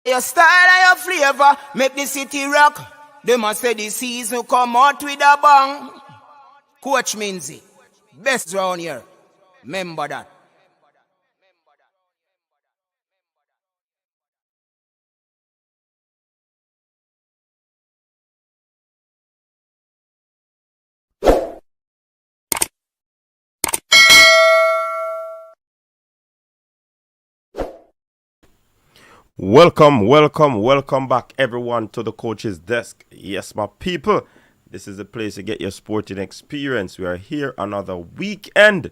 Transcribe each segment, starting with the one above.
Your style and your flavor make the city rock. They must say the season come out with a bang. Coach Minzy, best round here. Remember that. Welcome back everyone to the coach's desk. Yes, my people, this is the place to get your sporting experience. We are here another weekend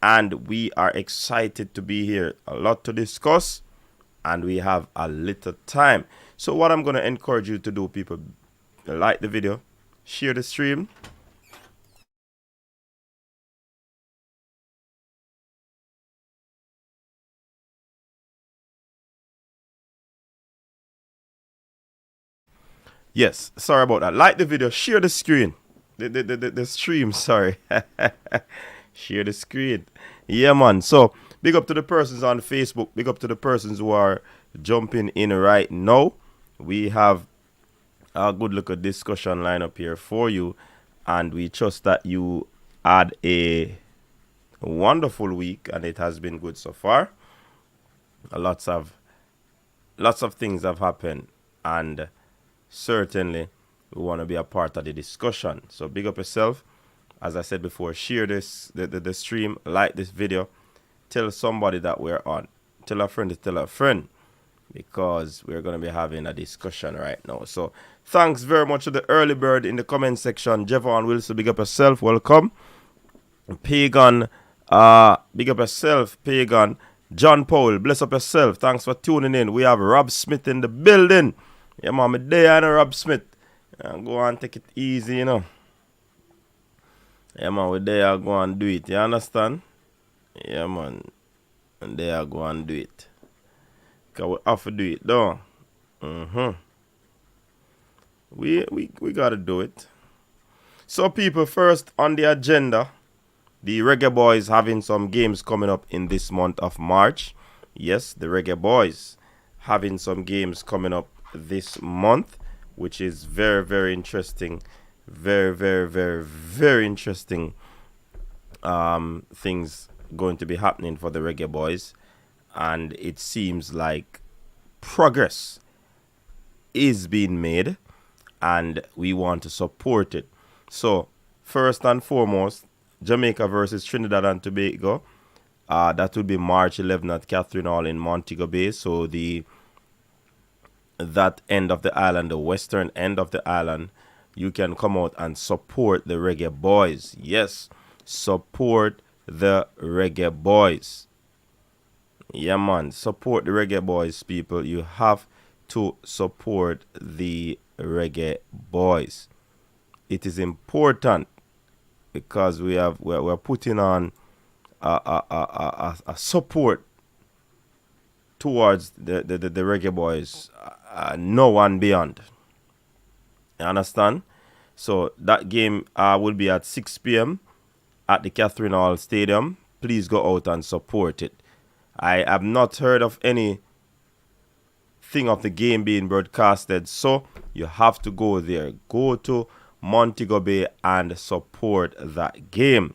and we are excited to be here. A lot to discuss and we have a little time. So what I'm going to encourage you to do, people, like the video, share the stream. Yes, sorry about that. Like the video, share the screen. The stream, sorry. Share the screen. Yeah, man. So, big up to the persons on Facebook. Big up to the persons who are jumping in right now. We have a good look at discussion lineup here for you. And we trust that you had a wonderful week and it has been good so far. Lots of things have happened and certainly we want to be a part of the discussion. So big up yourself. As I said before, share this the stream, like this video, tell somebody that we're on, tell a friend to tell a friend, because we're going to be having a discussion right now. So thanks very much to the early bird in the comment section. Jevon Wilson, big up yourself, welcome. Pagan, big up yourself. Pagan, John Paul, bless up yourself, thanks for tuning in. We have Rob Smith in the building. Yeah, man, I'm there, Rob Smith. Go on, take it easy, you know. Yeah, man, we're there, go and do it. You understand? Yeah, man. And there, go and do it. Because we have to do it, though. We got to do it. So, people, first on the agenda, the Reggae Boyz having some games coming up in this month of March. Yes, the Reggae Boyz having some games coming up this month, which is very interesting, very interesting things going to be happening for the Reggae Boyz, and it seems like progress is being made and we want to support it. So first and foremost, Jamaica versus Trinidad and Tobago, that will be March 11 at Catherine Hall in Montego Bay. So that end of the island, the western end of the island, you can come out and support the Reggae Boyz. Yes, support the Reggae Boyz. Yeah, man, support the Reggae Boyz, people. You have to support the Reggae Boyz. It is important because we're putting on a support towards the Reggae Boyz, no one beyond. You understand? So that game will be at 6 p.m. at the Catherine Hall Stadium. Please go out and support it. I have not heard of any thing of the game being broadcasted, so you have to go there. Go to Montego Bay and support that game.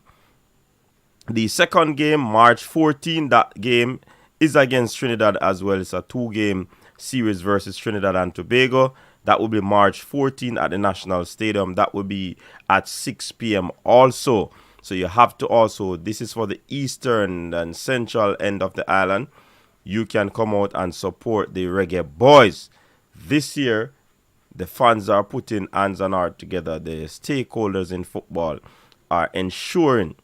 The second game, March 14, that game is against Trinidad as well. It's a 2-game series versus Trinidad and Tobago. That will be March 14 at the National Stadium. That will be at 6 p.m. also. So you have to also, this is for the eastern and central end of the island. You can come out and support the Reggae Boyz. This year, the fans are putting hands on heart together. The stakeholders in football are ensuring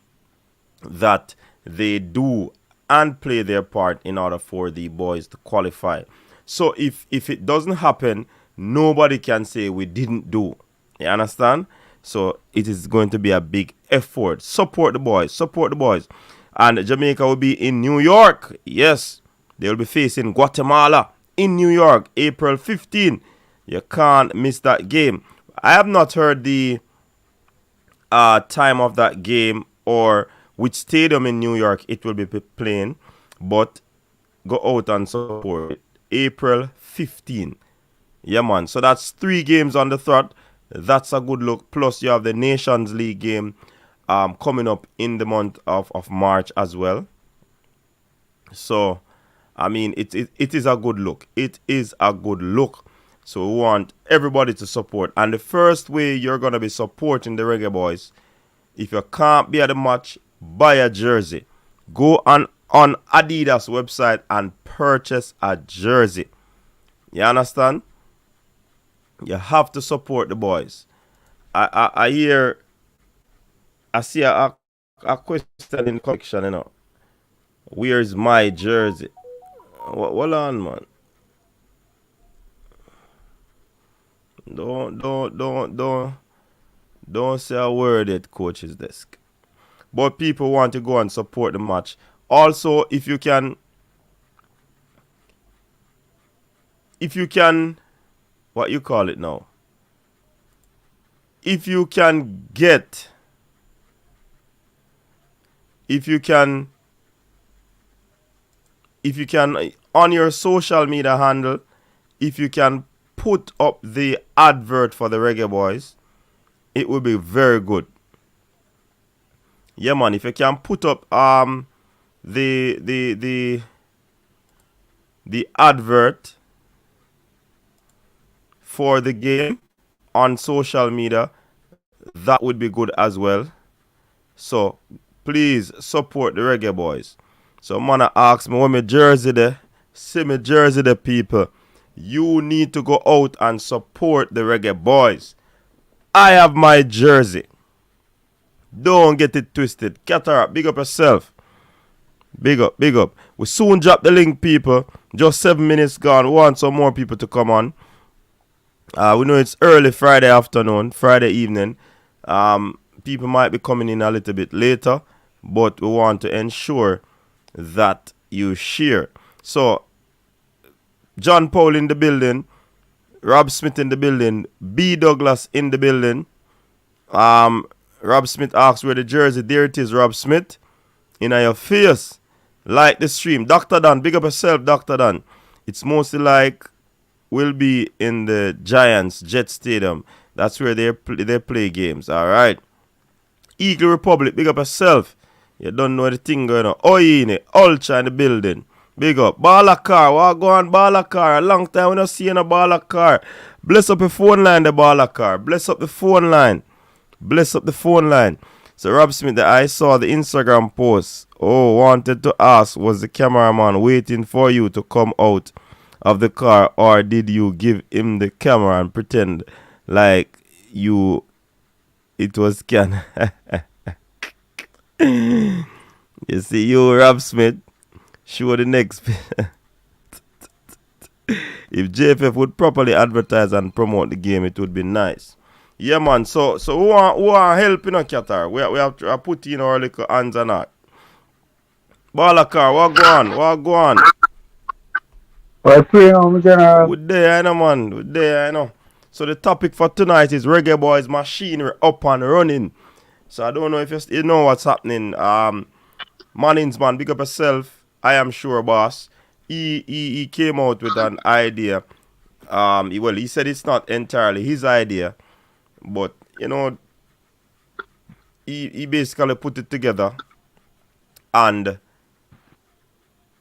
that they do and play their part in order for the boys to qualify. So if it doesn't happen, nobody can say we didn't do. You understand? So it is going to be a big effort. Support the boys. Support the boys. And Jamaica will be in New York. Yes, they will be facing Guatemala in New York, April 15. You can't miss that game. I have not heard the time of that game or which stadium in New York it will be playing, but go out and support it. April 15. Yeah, man. So that's 3 games on the trot. That's a good look. Plus, you have the Nations League game coming up in the month of March as well. So, I mean, it is a good look. It is a good look. So we want everybody to support. And the first way you're going to be supporting the Reggae Boyz, if you can't be at the match, buy a jersey. Go on Adidas website and purchase a jersey. You understand? You have to support the boys. I see a question in connection, you know. Where's my jersey? Hold on, man. Don't say a word at coach's desk. But people want to go and support the match. Also, if you can, what you call it now? If you can on your social media handle, if you can put up the advert for the Reggae Boyz, it will be very good. Yeah, man, if you can put up the advert for the game on social media, that would be good as well. So please support the Reggae Boyz. So man ask me when my jersey there. See my jersey there, people. You need to go out and support the Reggae Boyz. I have my jersey. Don't get it twisted. Cataract, big up yourself. Big up, big up. We soon drop the link, people. Just 7 minutes gone. We want some more people to come on. We know it's early Friday afternoon, Friday evening. People might be coming in a little bit later, but we want to ensure that you share. So, John Paul in the building, Rob Smith in the building, B. Douglas in the building. Rob Smith asks where the jersey. There it is, Rob Smith. In your face. Like the stream. Dr. Dan, big up yourself, Dr. Dan. It's mostly like will be in the Giants Jet Stadium. That's where they play games. All right. Eagle Republic, big up yourself. You don't know the thing going on. Oine, Ultra in the building. Big up. Balakar, what go on Balakar? A long time we not seeing a Balakar. Bless up the phone line, the Balakar. Bless up the phone line. Bless up the phone line. So Rob Smith, I saw the Instagram post. Oh, wanted to ask, was the cameraman waiting for you to come out of the car, or did you give him the camera and pretend like it was Ken? You see, you, Rob Smith, show the next. If JFF would properly advertise and promote the game, it would be nice. Yeah, man. So who want help in a Qatar? We have to put in our little hands on that. Balakar, what go on? Good day, I know, man. Good day, I know. So the topic for tonight is Reggae Boyz machinery up and running. So I don't know if you know what's happening. Mannings, man, big up yourself. I am sure, boss. He came out with an idea. He said it's not entirely his idea, but you know, he basically put it together, and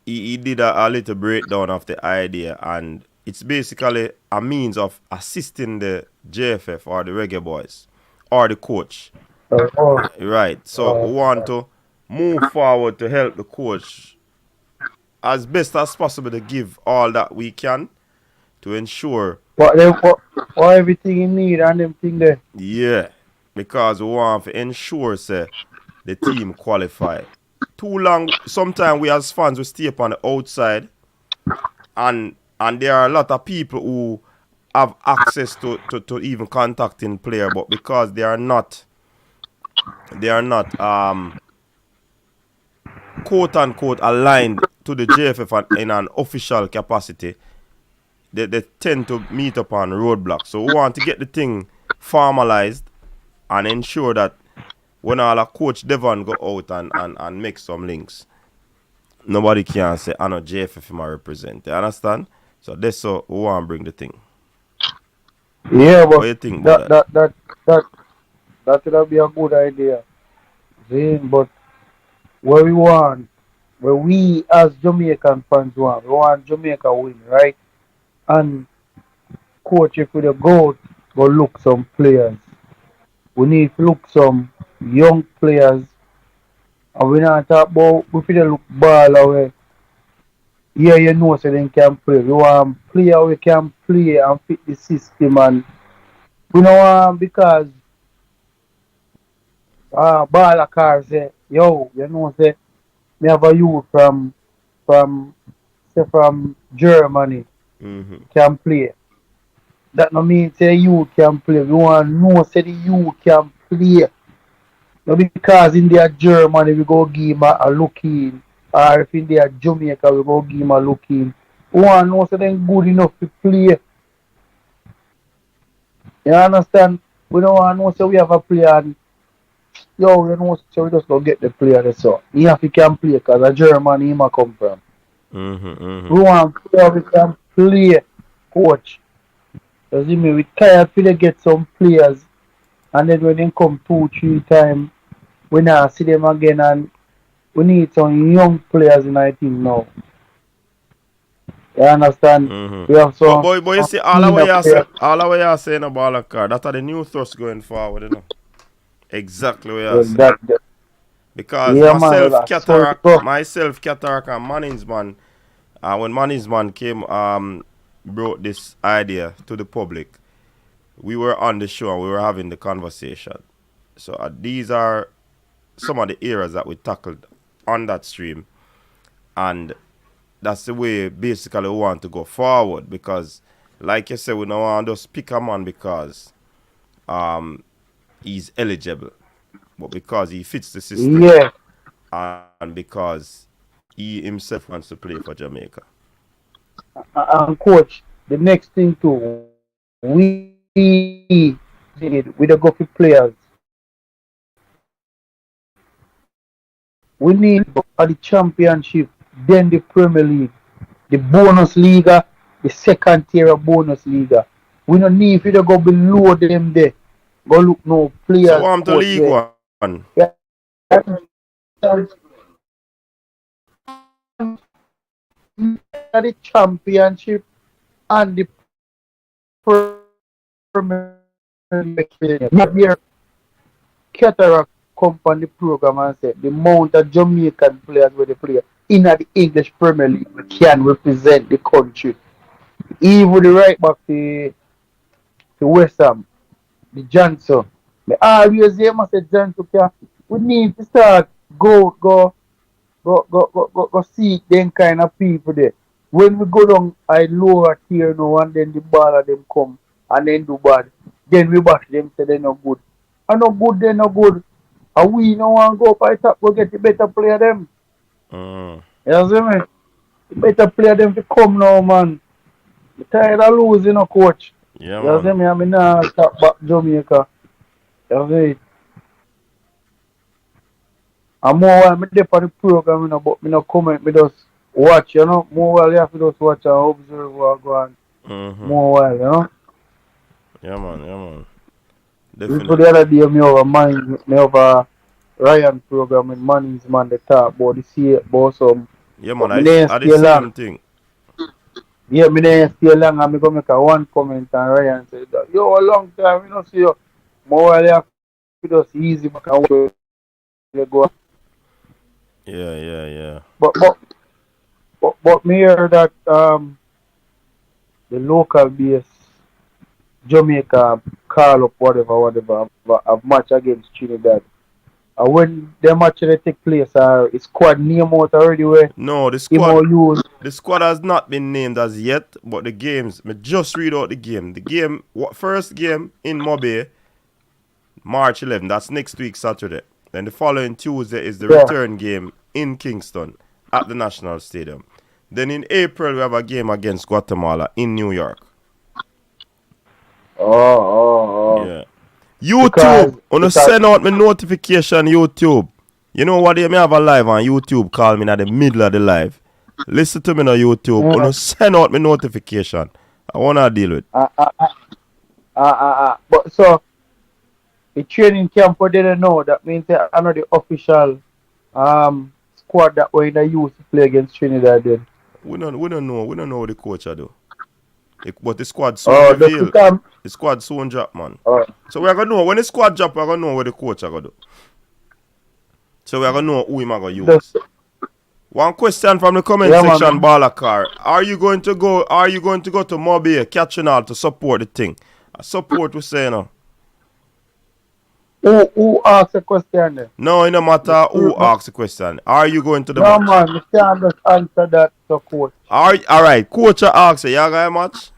he did a little breakdown of the idea, and it's basically a means of assisting the JFF or the Reggae Boyz or the coach. Right. So we want to move forward to help the coach as best as possible to give all that we can to ensure what everything you need and them thing there. Yeah. Because we want to ensure say the team qualify. Too long, sometimes we as fans we stay up on the outside, and there are a lot of people who have access to even contacting player, but because they are not quote unquote aligned to the JFF in an official capacity, they tend to meet up on roadblocks. So we want to get the thing formalized and ensure that when all our coach Devon go out and make some links, nobody can say I know JFF him represent. You understand? So that's so we want to bring the thing. Yeah, What but do you think about that would be a good idea. See, but what we want, where we as Jamaican fans want, we want Jamaica win, right? And coach, if we go look some players, we need to look some young players, and we not talk about we feel look ball away. Yeah, you know, so they can play. We want player we can play and fit the system, and we don't want because ball a car say, yo, you know, say me have a youth from say from Germany Mm-hmm. can play. That no mean say you can play. We want to know say the you can play. Not because in their Germany we go give him a look in. Or if in their Jamaica we go give him a look in. We want to know say they good enough to play. You understand? We don't want to know say we have a player and yo, you know, so we just go get the player that's so. He have to can play because a Germany he might come from. Mm-hmm. Mm-hmm. We want player we can play, coach. Because me, we tired to get some players and then when they come 2, 3 times, we now see them again and we need some young players in our team now. You understand? Mm-hmm. We have But some, boy, you some see senior players. all the way you saying about a car, that's the new thrust going forward, you know. Exactly what you Well, say. that Because yeah man, well, that's so tough. myself, Cataract and Manningsman, when Manningsman came brought this idea to the public, we were on the show and we were having the conversation. So these are some of the areas that we tackled on that stream, and that's the way basically we want to go forward because, like you said, we don't want to just pick a man because he's eligible, but because he fits the system Yeah. and because he himself wants to play for Jamaica. And coach, the next thing too, we did with the go for players. We need for the championship, then the Premier League, the bonus league, the second tier of bonus league. We don't need to go below them there. Go look no So players want to coach League there. One. Yeah. The championship and the Premier League. Here, Cataract come on the program and say the amount of Jamaican players where they play in the English Premier League can represent the country. Even the right back to West Ham, the Johnson. Me always hear him say Johnson we need to start go see them kind of people there. When we go down I lower tier now and then the ball of them come and then do bad. Then we bash them say they no good. And no good they no good. And we no want go up by top go get the better player them. You see me? The better player them to come now man. I'm tired of losing a coach. Yeah, You see man. me? I mean now stop back Jamaica. You see? And more while me there for the program, you know, but me no comment, me just watch, you know. More while you have to just watch and observe what go on. More while, you know. Yeah, man. Yeah, man. This for Definitely. the other day me over Ryan program with Manning's man they talk about the see about some Yeah, man. but me didn't I the stay long. same thing. Yeah, me didn't stay long and me go make a one comment and Ryan said yo a long time, you know see you. More while you have to just easy back and watch you go. Yeah, yeah, yeah. But me hear that the local base Jamaica call up whatever have match against Trinidad. And when the match they take place is squad name out already where No, him or use the squad has not been named as yet, but the games, me just read out the game. The game, first game in Mobay, March 11th. That's next week, Saturday. Then the following Tuesday is the yeah. return game in Kingston at the National Stadium. Then in April, we have a game against Guatemala in New York. Oh. Yeah. YouTube, wanna send out my notification, YouTube. You know what, they may have a live on YouTube, call me in the middle of the live. Listen to me on YouTube. Yeah. Wanna send out me notification. I wanna deal with. But so the training camp we didn't know. That means that I know the official squad that we in the youth to play against Trinidad then. We don't know. We don't know what the coach are do. But the squad soon Oh, the reveal. camp. The squad soon drop, man. Oh, So we are gonna know when the squad drop. We are gonna know what the coach are gonna do. So we are gonna know who him are gonna use. One question from the comment section, Balakar. Are you going to go to Mobile, catching all to support the thing? Support we say now. Who asked the question then? No, it no matter who asks the question. Are you going to the No match? man, you can't just answer that to coach. Alright, coach asks you, you got a match?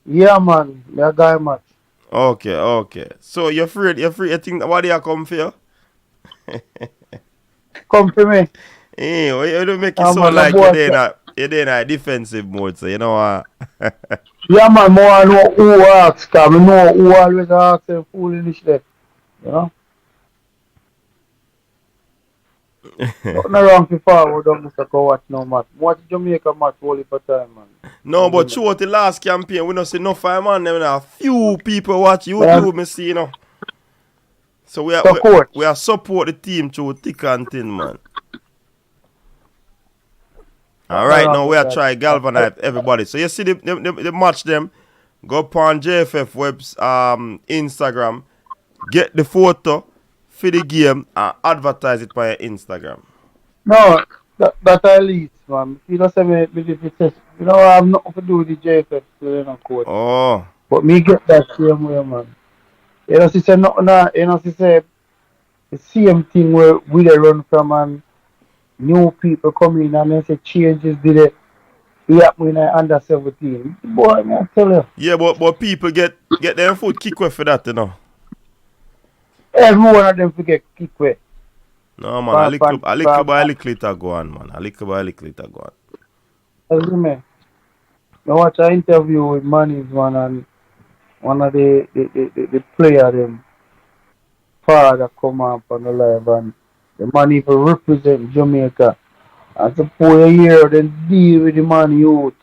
Yeah man, me guy match. Okay. So you're free, you think what they are come for you? Come for me. Hey, you don't make it Man, sound like the you're in a defensive mode, so you know what? Yeah man, more know who asks, cause me know who always asks them foolish there. You know? Nothing wrong to forward don't Mr. Go watch no match. Watch Jamaica match only for time man. No, but throughout the last campaign, we don't see no fire man. There are few people watch YouTube, me see, you know. So we are support the team through thick and thin, man. Alright, now we are trying galvanize everybody. So you see the match them, go upon JFF web's Instagram, get the photo for the game and advertise it by your Instagram. No, that I least man. You don't say me you know I have nothing to do with the JFF you know, coach. Oh. But me get that same way man. You know she say nothing you know she say the same thing where we they run from and new people come in and they say changes did it happen in under 17. Boy, man, I tell you. Yeah, but people get their foot kick away for that, you know. Every one of them forget kick away. No man, a little by a little it a go on, man. A little by a little it a go on. Tell me. I watch an interview with Manny's man and one of the player them father come up on the live and the man even represent Jamaica. And so for a year then deal with the man youth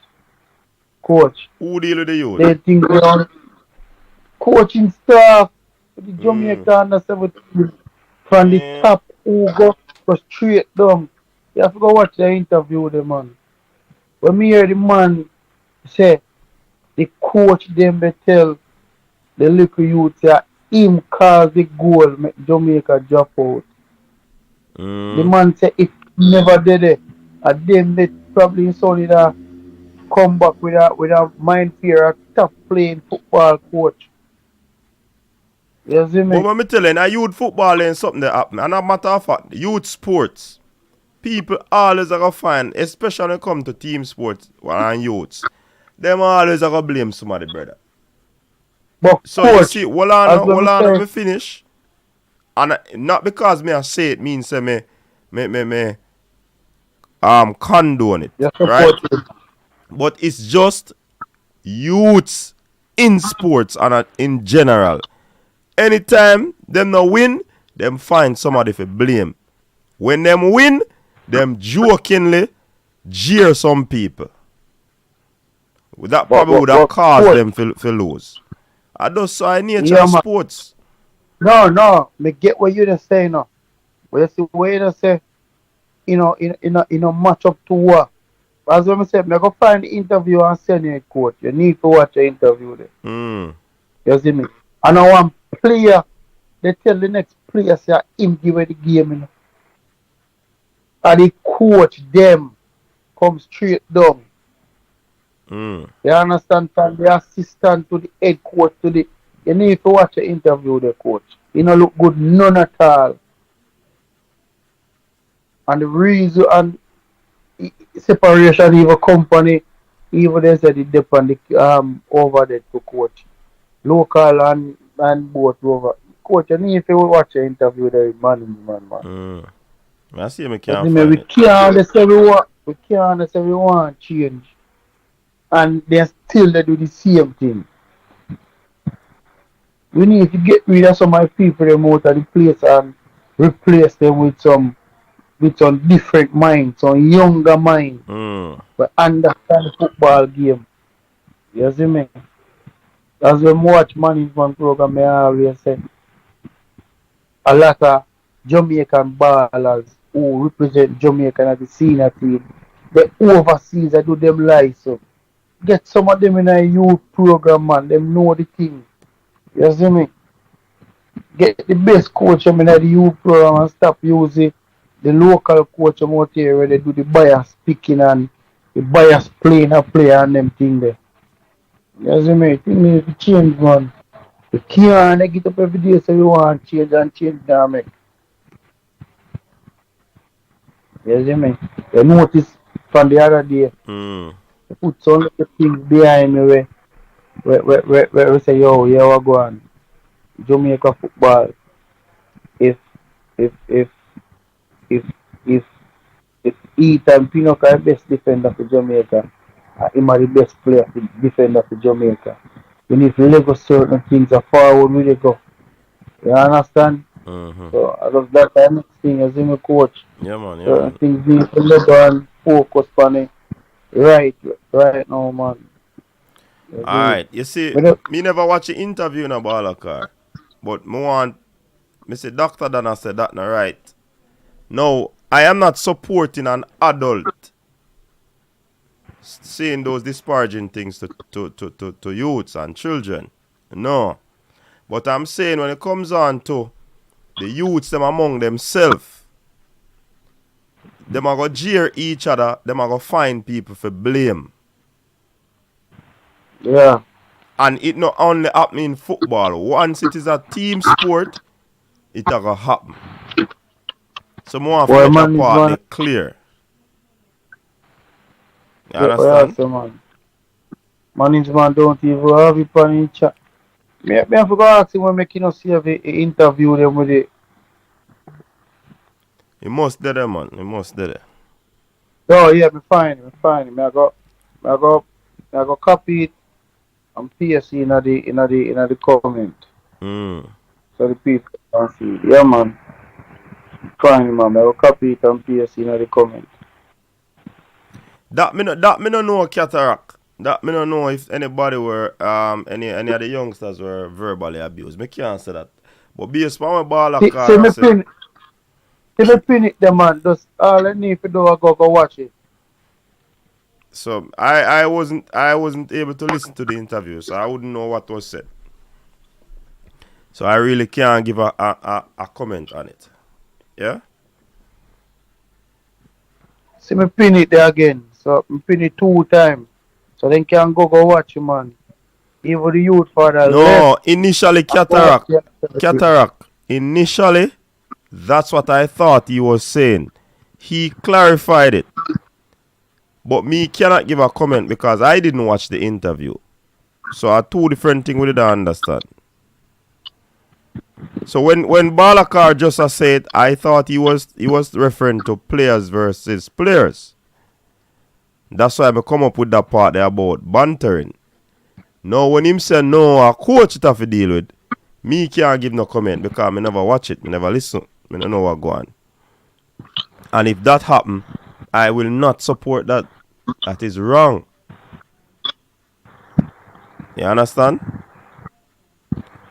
coach. Who deal with the youth? They think they are coaching staff with the Jamaica under 17 from the top who go straight down. You have to go watch the interview with the man. When me hear the man say the coach them they tell the little youth that him cause the goal make Jamaica drop out. The man say if he never did it, and then they probably solid come back with a mind fear a top playing football coach. You see me? But when me telling a youth football ain't something that happen. And a matter of fact, youth sports, people always are gonna find, especially when it come to team sports and youths, them always are gonna blame somebody, brother. But so coach, you see, hold on, let me finish. And not because me I say it means say me condone it. yes, right? But it's just youths in sports and in general. Anytime them no win, them find somebody for blame. When them win, them jokingly jeer some people. That probably would have caused them to lose. I just saw a nature of sports. No, me get what you just say now. But you see what you just say, in a match up to war. As I said, me go find the interview and send you a coach. You need to watch the interview there. You see me? And I want player, they tell the next player say him give the game. You know? And the coach them come straight down. You understand? From the assistant to the head coach to the you need to watch the interview with the coach. You know look good none at all. And the reason and separation even company even they said it depend the over there to coach. Local and both over. Coach, you need to watch the interview with the man. I see me can't find we can't say we want change. And they still they do the same thing. We need to get rid of some of the people them out of the place and replace them with some with some different minds, some younger mind. Mm. We understand the football game. You see me? As we watch management program, I always say a lot of Jamaican ballers who represent Jamaica at the senior team, the overseas, I do them live. So get some of them in a youth program, man. Them know the thing. You see me? Get the best coach in the youth program and stop using the local coach out here where they do the bias picking and the bias playing a player and them thing there. You see me? Thing need to change, man. You can't get up every day so you want change and change now, make. You see me? You notice from the other day, Mm. you put some little things behind me where we say, yo, yeah, what go on? Jamaica football. If if if if if if Ethan Pinnock are the best defender for Jamaica, him are the best player for defender for Jamaica. We need to level certain things a forward we dey go. You understand? Mm-hmm. So I love that kind of thing as him a coach. Yeah, man. Yeah, Certain man. things need to level and focus on it right now, man. You All see? right. You see, But no, me never watch the interview in a baller car, but me want me say Doctor Dana said that not right. No, I am not supporting an adult saying those disparaging things to youths and children. No. But I'm saying when it comes on to the youths them among themselves, them are gonna jeer each other, them are gonna find people for blame. yeah. And it not only happen in football. Once it is a team sport, it a gonna happen. So I want to Boy, make that man is part man. there clear. You Yeah, understand? say, man. Management don't even have it on in chat. Me I forgot ask him when making us see have a interview them with it. You must do that, man. You must do that. Oh yeah, me fine. Me I go copy it and paste it in the comment. Mm. So the people can see. Yeah man. Fine man, I go copy it and paste it in the comment. That me no know cataract. That me no know if anybody were any of the youngsters were verbally abused. Me can't say that. But based on my ball of See car, I me say. pin it the man. Just all I need to do I go watch it. So I wasn't able to listen to the interview, so I wouldn't know what was said. So I really can't give a comment on it. Yeah? See me pin it there again. So me pin it 2 times. So then can go watch it man. Even the youth father left No, initially and go watch cataract. it. Cataract. Initially, that's what I thought he was saying. He clarified it. But me cannot give a comment because I didn't watch the interview. So are two different things we didn't understand. So when Balakar just said, I thought he was referring to players versus players. That's why I come up with that part there about bantering. Now when him say no, a coach it have to deal with, me can't give no comment because I never watch it, I never listen, I don't know what go on. And if that happen, I will not support that. That is wrong. You understand?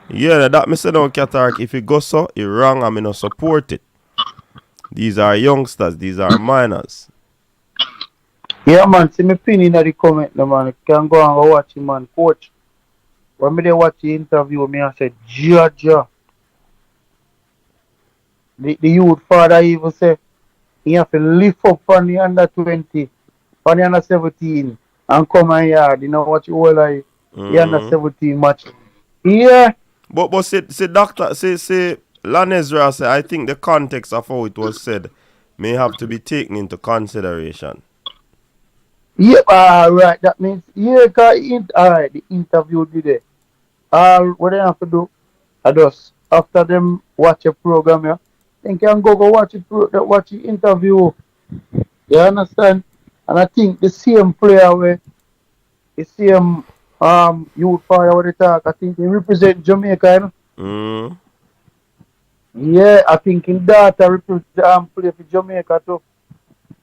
Yeah, that me say no cataract. If it goes so, it wrong and me not support it. These are youngsters, these are minors. Yeah man, see me pin in the comment no man. Can go and go watch him man. Coach. When me they watch the interview, me I said, Georgia. The youth father even say he have to lift up from the under 20, from the under 17 and come and yard. You know what you all like the under 17 match. Yeah. But say doctor say Lanezra say I think the context of how it was said may have to be taken into consideration. Yeah, right. That means yeah, alright, the interview did it. All what they have to do, I just after them watch a program, yeah, then can go watch watch the interview. You understand? And I think the same player where the same youth fire where they talk, I think they represent Jamaica, you know? Mm. Yeah, I think in daughter play for Jamaica too.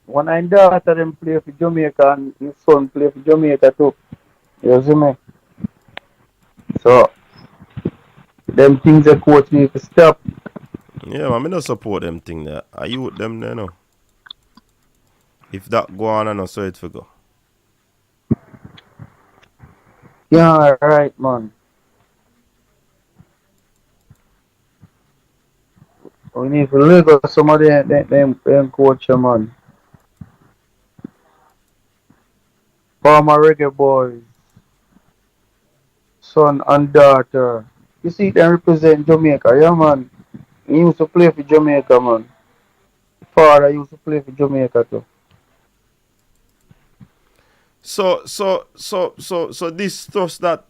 One in daughter them play for Jamaica and his son play for Jamaica too. You see me? So them things the coach need to stop. Yeah, man, me no support them thing there. I youth them there, no. If that go on, I know so it for go. Yeah, right man. We need to look at some of them coach man. Former Reggae Boys, son and daughter. You see them represent Jamaica, yeah man. He used to play for Jamaica man. Father used to play for Jamaica too. So this stuff that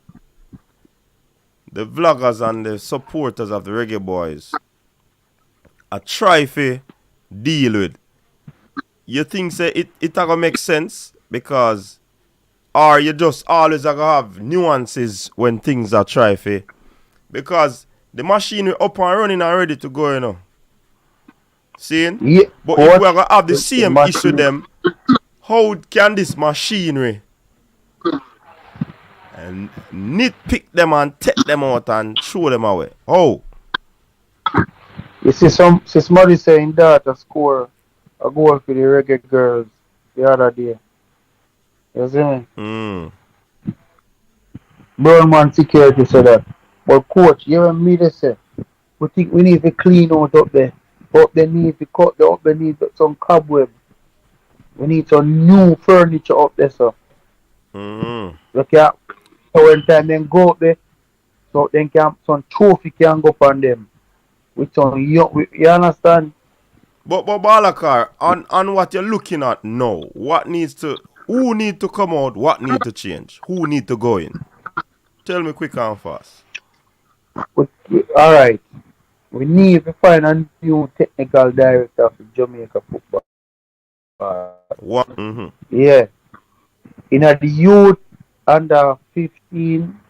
the vloggers and the supporters of the Reggae Boys are try to deal with. You think say it gonna make sense because or you just always gonna have nuances when things are try for because the machine is up and running and ready to go, you know. Seeing? Yeah, But if we coach, are gonna have the the same issue machine. them, how can this machinery and nitpick them and take them out and throw them away? Oh. You see somebody saying that a score a goal for the reggae girls the other day. You see me? Mm. Brown man security said that. But coach, you and me they say we think we need to clean out up there. Up there need to cut the up there need some cobweb. We need some new furniture up there, so Mm. look at so when time then go up there, so then can some trophy can go on them. With some young you understand? But Balakar, on what you're looking at now, what needs to who need to come out, what need to change? Who need to go in? Tell me quick and fast. Alright. We need to find a new technical director for Jamaica football. What Yeah. In the youth under 15,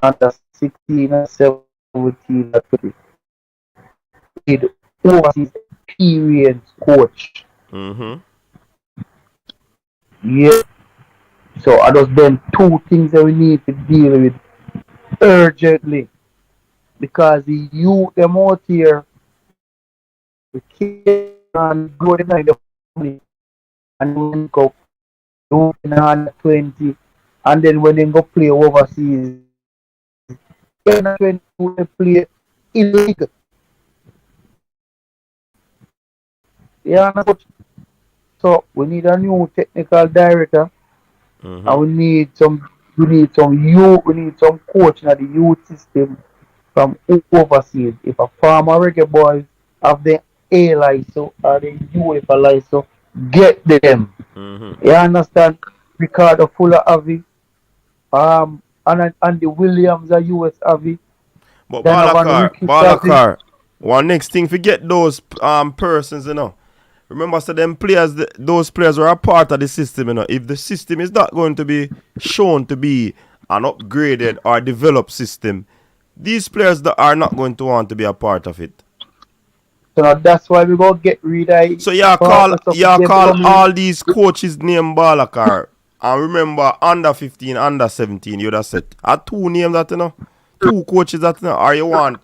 under 16, and 17, and 20. Need overseas experienced coach. Mm-hmm. Yeah. So I just then two things that we need to deal with urgently. Because the youth them out here, we can't go deny the money and then go do in under 20 and then when they go play overseas, under 20 they play illegal. Yeah, so we need a new technical director and Mm-hmm. we need some youth, we need some coach in the youth system from overseas. If a farmer reggae boys have the A license or the UEFA license, get them. Mm-hmm. You understand? Ricardo Fuller Avi, and the Williams are US Avi, But Donovan Ricketts Avi. one next thing forget those persons, you know. Remember, so them players, those players are a part of the system, you know. If the system is not going to be shown to be an upgraded or developed system, these players that are not going to want to be a part of it. So now that's why we go get rid of So partners of you them call coming. all these coaches name Balakar. And remember, under 15, under 17, you'd have said, are two names that, you know, two coaches that, you know, or you want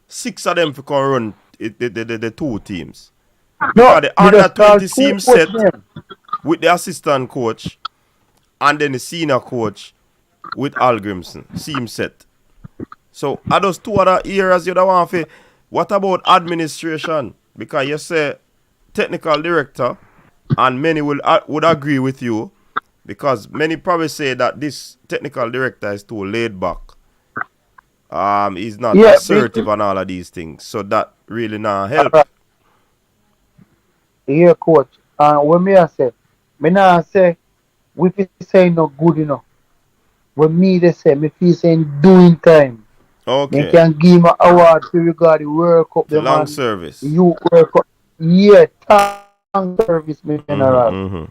six of them to come run the two teams. No, Because the we under just call 20 two seems coach set name. with the assistant coach and then the senior coach with Al Grimson. Seems set. So are those two other areas you don't want to. What about administration? Because you say technical director, and many would agree with you because many probably say that this technical director is too laid back. He's not Yeah, assertive on all of these things, so that really not help. alright, yeah, coach. When me not say we feel say no good enough. When me they say me feel saying doing time. They Okay, can give him an award to regard the World Cup the the long man. service. You World Cup. Yeah, thank service me Mm-hmm, general. mm-hmm.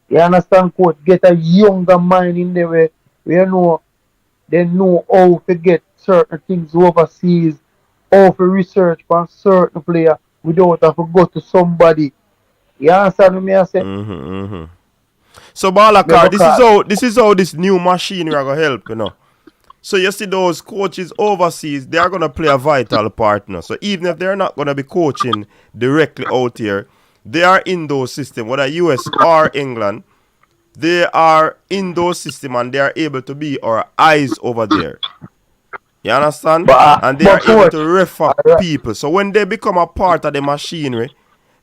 You understand, coach? Get a younger mind in there where you know they know how to get certain things overseas, how to research for certain player without have to go to somebody. You understand what I say? So Me Balakar, go call. this is how this new machinery are gonna help, you know. So you see those coaches overseas, they are gonna play a vital part now. So even if they're not gonna be coaching directly out here, they are in those systems, whether US or England, they are in those systems and they are able to be our eyes over there. You understand? And they are But able coach, to refer alright, people. So when they become a part of the machinery,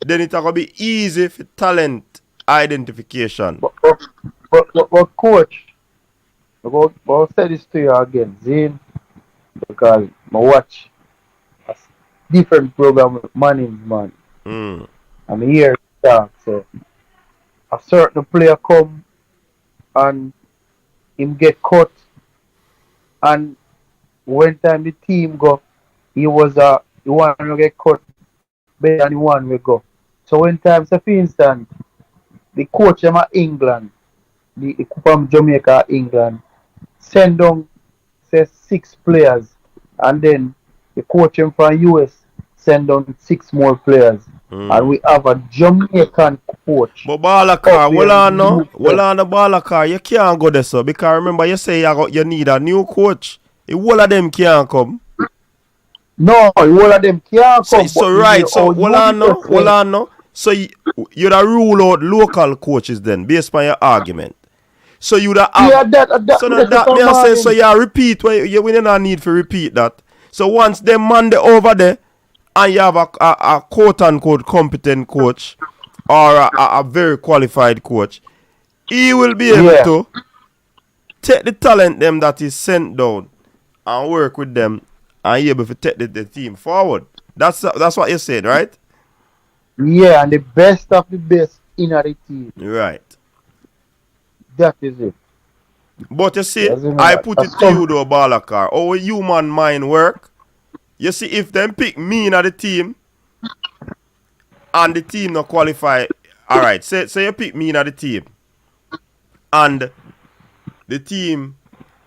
then it's gonna be easy for talent identification. but coach, I'll say this to you again, Zane, because I watch a different program with management. Mm. I'm here to talk. So a certain player come and him get cut, and when time the team go, he was the one who get cut better than the one we go. So when time, say for instance, the coach them at England, the from Jamaica England, send down say 6 players, and then the coach them from US send down 6 more players, and we have a Jamaican coach But up Balakar, there well in on no, the well UK. on the Balakar, you can't go there so because remember you say you need a new coach. The whole of them can't come. No, all of them can't So come, but so you right, hear so how you just well say, on no. So you'd have rule out local coaches then based on your argument. So you'd have yeah, that so now that's that a me I say so morning. you repeat where you we don't need to repeat that. So once them man they over there and you have a quote unquote competent coach or a very qualified coach, he will be able Yeah, to take the talent them that is sent down and work with them and able to take the team forward. That's what you said, right? yeah, and the best of the best in the team. Right. That is it. But you see, As you know I that. put That's it to some. you though, Balakar. How a human mind work? You see, if them pick me in the team and the team not qualify, alright, say you pick me in the team and the team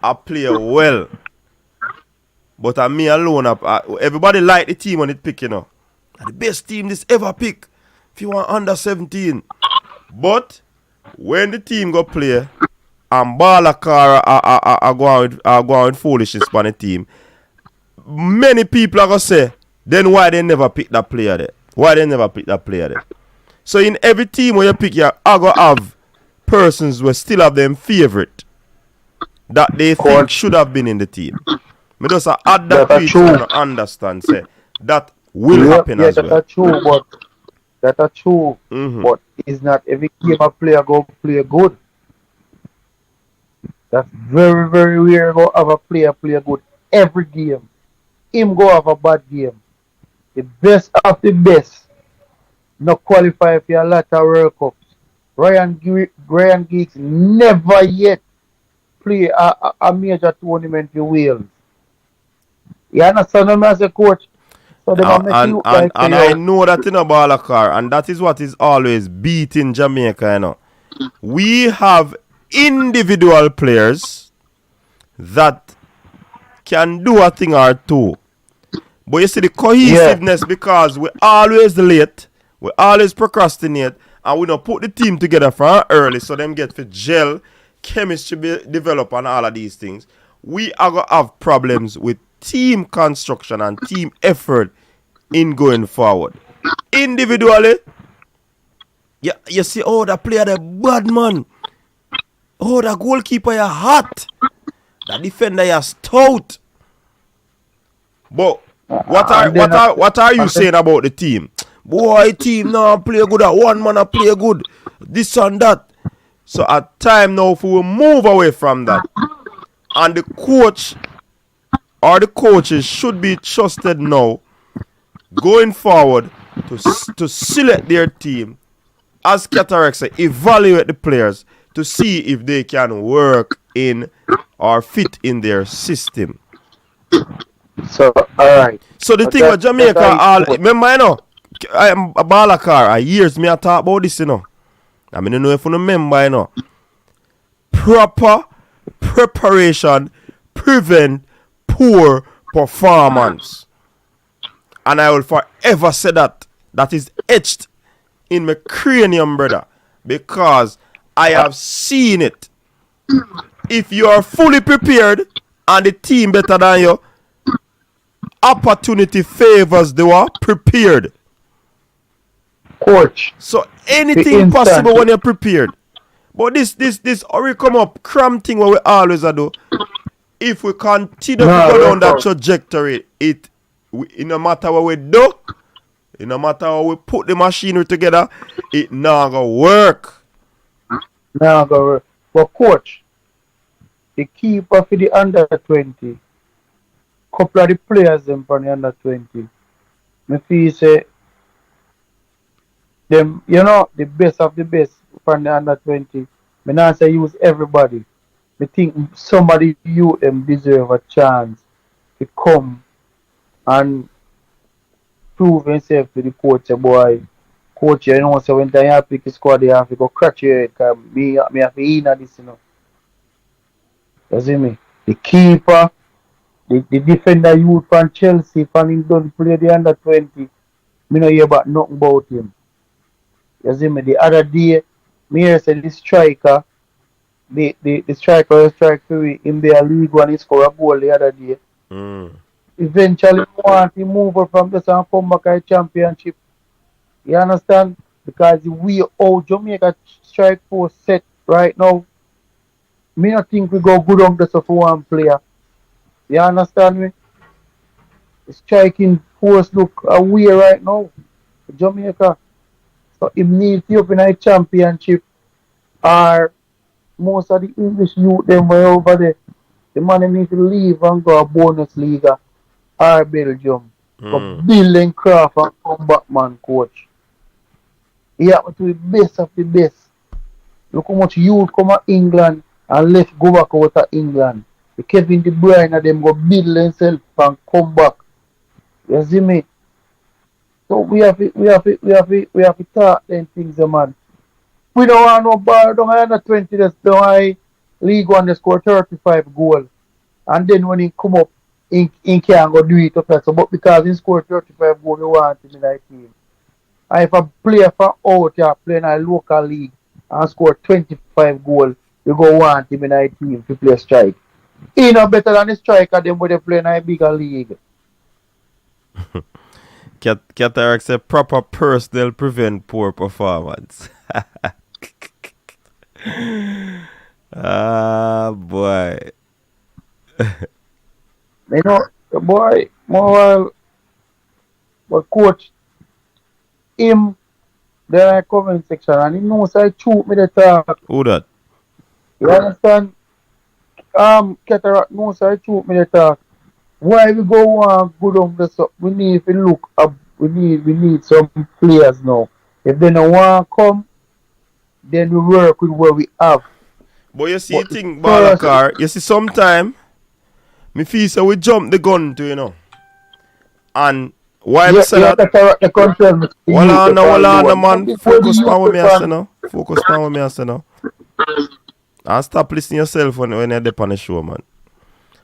are play well, but me alone, everybody like the team when it pick, you know. And the best team this ever pick if you want under 17. But when the team go play and Balakar are going with foolishness on the team, many people are gonna say, then why they never pick that player there? Why they never pick that player there? So in every team where you pick, you are gonna have persons who still have them favorite that they think Coach, should have been in the team. Me just add that that to are it so true. you understand. Say that will Yeah, happen yeah, as that well. are true, but that are true. Mm-hmm. But it's not every game a player go play good. That's very, very rare go have a player play good every game. Him go have a bad game. The best of the best not qualify for a lot of World Cups. Ryan Giggs never yet play a major tournament for Wales. You understand what I say, coach? So they might make it look like say, And I yo, know that in a Balakar, and that is what is always beating Jamaica, you know. We have individual players that can do a thing or two. But you see the yeah, cohesiveness because we always late, we always procrastinate, and we don't put the team together from early so them get for gel, chemistry be develop and all of these things. We are gonna have problems with team construction and team effort in going forward. Individually, you see, oh, the player the bad man. Oh, the goalkeeper you hot. The defender you stout. But and then what are you saying about the team? Boy, team now play good. At one man play good. This and that. So at time now, if we move away from that, and the coach or the coaches should be trusted now, going forward to select their team as Cataract said, evaluate the players to see if they can work in or fit in their system. so all right. So the So thing with that Jamaica, is all good. remember, you know, I'm a Balakar. Years me I talk about this, you know. I mean, don't know if you remember, you know. Proper preparation prevent poor performance. And I will forever say that. That is etched in my cranium, brother. Because I have seen it. If you are fully prepared and the team better than you, opportunity favors the one prepared. Coach. So anything possible when you're prepared. But this hurry come up cram thing what we always do. If we continue to go down that trajectory, no matter what we do, no matter how we put the machinery together, it not gonna work. Not gonna work. But coach, the keeper for the under 20, couple of the players them from the under 20, me feel say them, the best of the best from the under 20. Me not say use everybody. Me think somebody you them deserve a chance to come and prove himself to the coach, boy. Coach, so when you have to pick a squad, you have to go crack your head, because me have to in this, You see me? The keeper, the defender youth from Chelsea, from him done play the under 20, me no hear about nothing about him. You see me? The other day, me hear say the striker, the striker strike for him be a league one, he score a goal the other day. Eventually want to move up from this and come back to the championship. You understand? Because we all Jamaica strike force set right now. Me not think we go good on this for one player. You understand me? The striking force look away right now. Jamaica. So it needs to open a championship, or most of the English youth them way over there. The man need to leave and go a bonus league or Belgium. But building craft and come back, man, coach. He have to be best of the best. Look how much youth come to England and left go back out of England. The Kevin De Bruyne and them go build themselves and come back. You see me? So we have to talk them things, man. We don't want no ball down under 20 that's down League One they score 35 goals. And then when he come up, he can't go do it up there. So, but because he scored 35 goals, we want him in that team. And if a player from out here playing a local league and score 25 goals, you go want him in that team to play strike. He no better than the striker them when they play in a bigger league. Cataract say proper personnel prevent poor performance. Ah, boy. The boy, more but coach, him, there in comment section, and he knows I shoot me the talk. Who that? You understand? Cataract knows I shoot me the talk. Why we go on good on this up? We need to look up. We need some players now. If they don't want to come, then we work with what we have. But you see, Balakar, you see, sometime me feel so we jump the gun to, And while say that, hold on, man. Focus on what me I say now. Focus on what me I say now. And stop listening yourself when you're there on the show, man.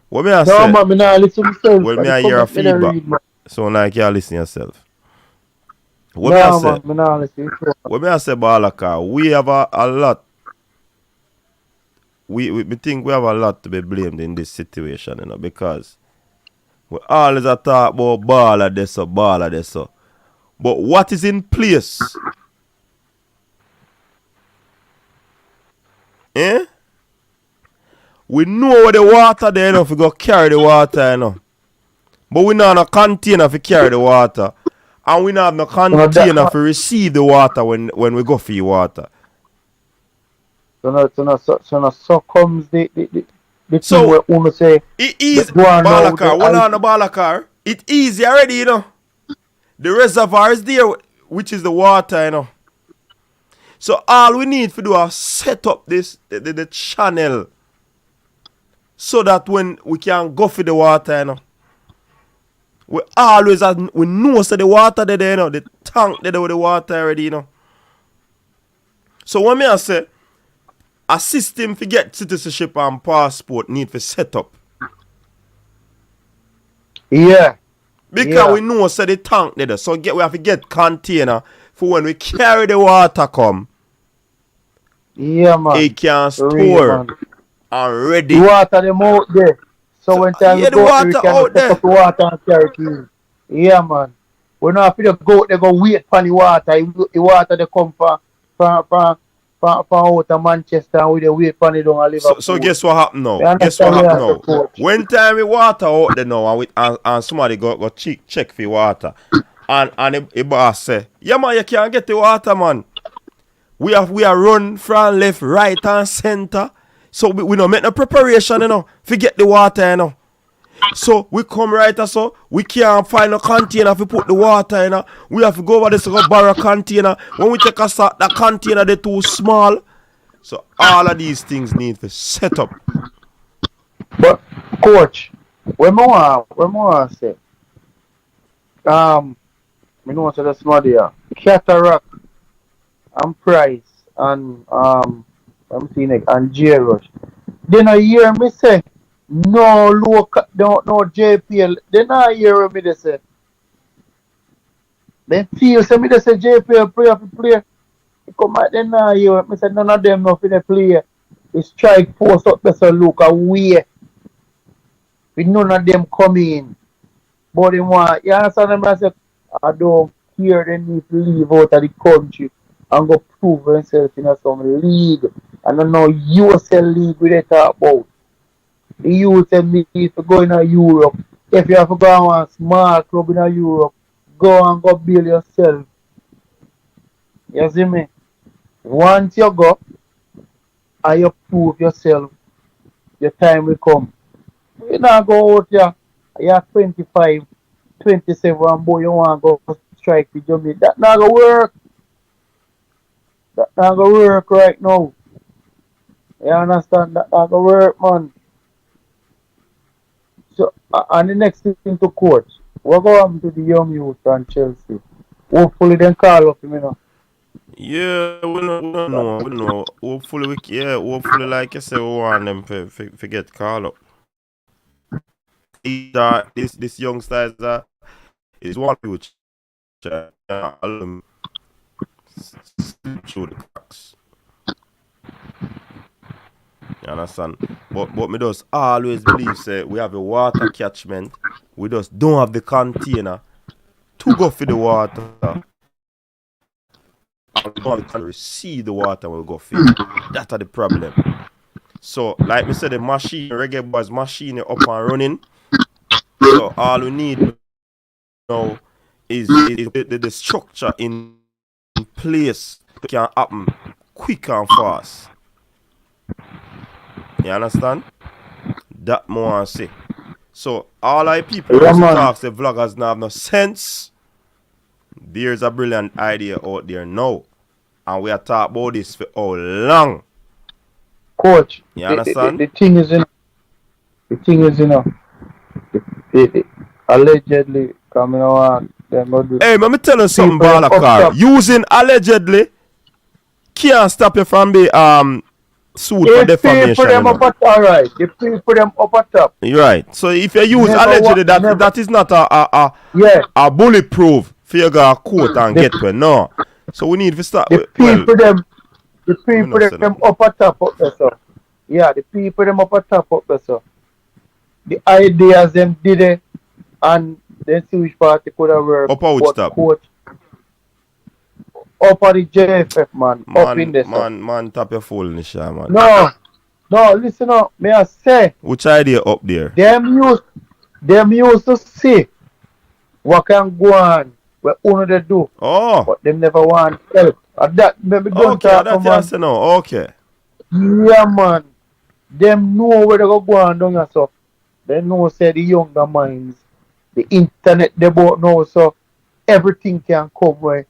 What me I say? No, man, me not listen myself. Well, me I hear a feedback. So now you can't listen yourself. What me I say? What me I say, Balaka? We have a lot. We think we have a lot to be blamed in this situation, because we always talk about baller this so. But what is in place? We know where the water there, if we go carry the water, But we not have no container for carry the water. And we not have no container for receive the water when we go for the water. So comes the so thing where we say it is Balakar. It's easy already, The reservoir is there, which is the water, So all we need to do is set up the channel so that when we can go for the water, we always we know so the water there, the tank there with the water already, So when I say a system to get citizenship and passport need to set up. Yeah. Because we know so the tank there. So we have to get container for when we carry the water come. Yeah, man. It can store Real, and ready. The water them out there. So when time we the go water we can out take up the water and carry it in. Yeah, man. We don't have to go they go wait for the water. The water they come from out of Manchester and we they wait for it down at Liverpool. So guess what happened now? Guess what happened now? When time we water out there now and somebody go check for water. And the boss say, yeah man, you can't get the water, man. We are run from left, right and center. So we don't make no preparation, you know, to get the water, you know. So we come right so we can't find a container to put the water in. We have to go over this to go borrow a container. When we take a start, the container they're too small. So all of these things need to set up. But coach, when I want to say, I know so that's not there. Cataract and Price and I'm seeing it and J Rush. Then I hear me say no local no JPL. Then I hear me they say. Then feel say me they say JPL play. Come out then I hear me say none of them no for the play. The strike force up there so look away. With none of them coming. But they want you understand them I say I don't care they need to leave out of the country and go prove themselves in some league. And I know USL league we they talk about. The youth need to go in Europe. If you have to go on a small club in Europe, go and go build yourself. You see me? Once you go and you prove yourself, your time will come. You not go out here, you're 25, 27, and boy, you want to go strike with Jamaica. That not going to work. That not going to work right now. You understand? That not going to work, man. So, and the next thing to coach, what going to the young youth and Chelsea? Hopefully, they call up him, you know. Yeah, we don't know. Hopefully, like you say, we want them to get called up. This youngster is one which through the cracks. You understand? But me just always believe say we have a water catchment. We just don't have the container to go for the water. And we can receive the water when we go for it. That's the problem. So, like me said, the machine, Reggae Boyz machine up and running. So all we need now is the structure in place can happen quick and fast. You understand? That more I say. So all our people who talk say vloggers now have no sense. There's a brilliant idea out there now. And we are talking about this for how long? Coach, you understand? The thing is, allegedly coming on. Hey, let me tell you something, Balakar. Using allegedly can't stop you from being sued for defamation. Alright, the people them up at top. Right. So if you use allegedly, that is not a bulletproof for you go court and get one. No. So we need to start. The people them up at top up there, sir. Yeah, the people them up at top up there, sir. The ideas them did it, and then see which party could have worked. Up which top? Coach. Up at the JFF, man. Up in there, sir. Man, tap your full nisha, man. No, listen up. May I say? Which idea up there? Them used to see what can go on, what only they do. Oh. But them never want help. And that maybe don't okay, talk that's man. Yes, no. Okay. Yeah, man. Them know where they go on down here, so they know say the younger minds, the internet they both know, so everything can come where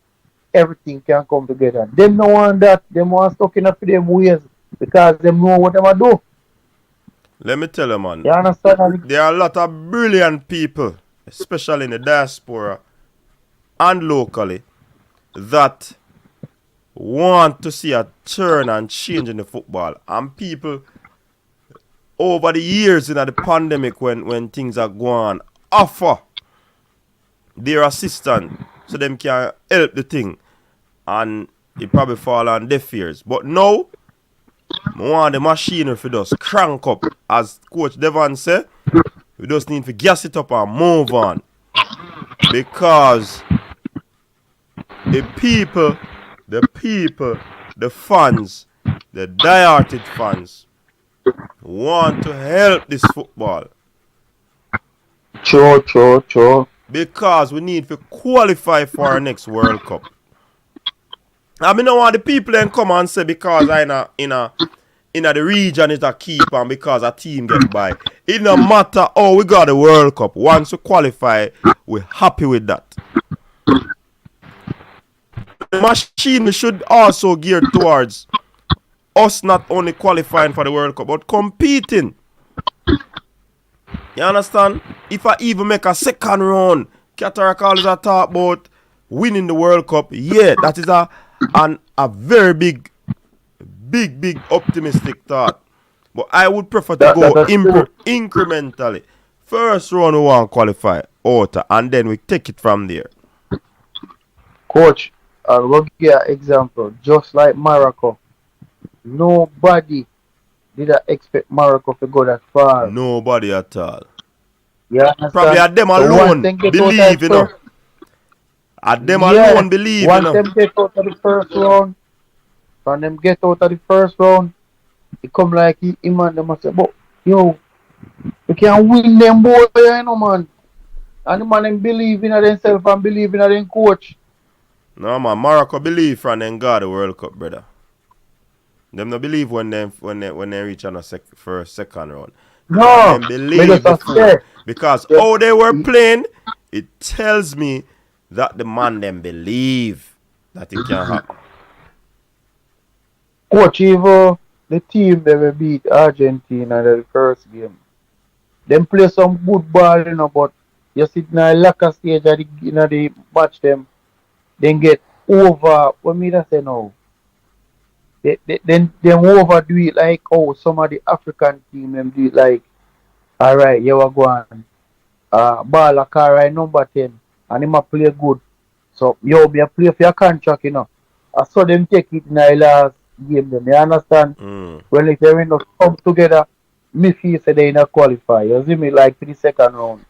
everything can come together. Them no want that. Them want stuck in up to them ways because them know what they do. Let me tell you, man. You understand? There are a lot of brilliant people, especially in the diaspora and locally, that want to see a turn and change in the football. And people over the years in the pandemic when things are going offer their assistant so them can help the thing. And it probably fall on deaf ears. But now, I want the machinery for just crank up. As Coach Devon said, we just need to gas it up and move on. Because the people, the fans, the die-hearted fans want to help this football. True. Because we need to qualify for our next World Cup. I mean, I want the people then come and say because I in the region is a keeper and because a team get by. It no matter how we got the World Cup. Once we qualify, we're happy with that. The machine should also gear towards us not only qualifying for the World Cup, but competing. You understand? If I even make a second round, Cataract always talk about winning the World Cup. Yeah, that is a very big optimistic thought. But I would prefer to go incrementally. First round we want to qualify out, and then we take it from there. Coach, I'll give you an example. Just like Morocco, nobody did I expect Morocco to go that far. Nobody at all. Yeah, probably at them alone believe, you know. At them alone believe, you know. Once them get out of the first round, and them get out of the first round, it come like him and them say, but yo, you can't win them boy, you know, man. And the man them believe in themselves and believe in them coach. No man, Morocco believe from them got the World Cup, brother. Them no believe when they reach on a second round. No, them believe before. Because how they were playing, it tells me that the man them believe that it can happen. Coach, even the team they will beat Argentina in the first game. Them play some good ball, you know, but you see in the lacker stage of the match them, then get over. What me that say now? Then overdo it like some of the African team them do it like, alright, you are going ball a car right number 10 and him a play good. So you be a play for your contract, you know. I saw them take it in the last game them, you understand? Well if they not come together, me feel say they not qualify. You see me like 3 second round.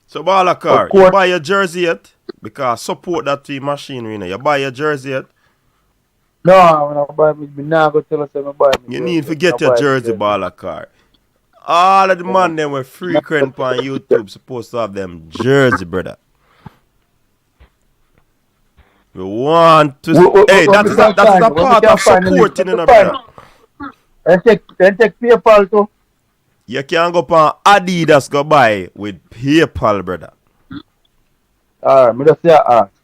So Balakar, you buy your jersey yet? Because support that team machinery, you know. You buy your jersey yet? No, I'm not buy me. Now go tell us I'm buy me. You need to get your jersey, Balakar. All of the man them were frequent on YouTube supposed to have them jersey, brother. We want to hey, that's a part of supporting, you know, brother. And take PayPal too. You can go on Adidas go buy with PayPal, brother. Alright, me just say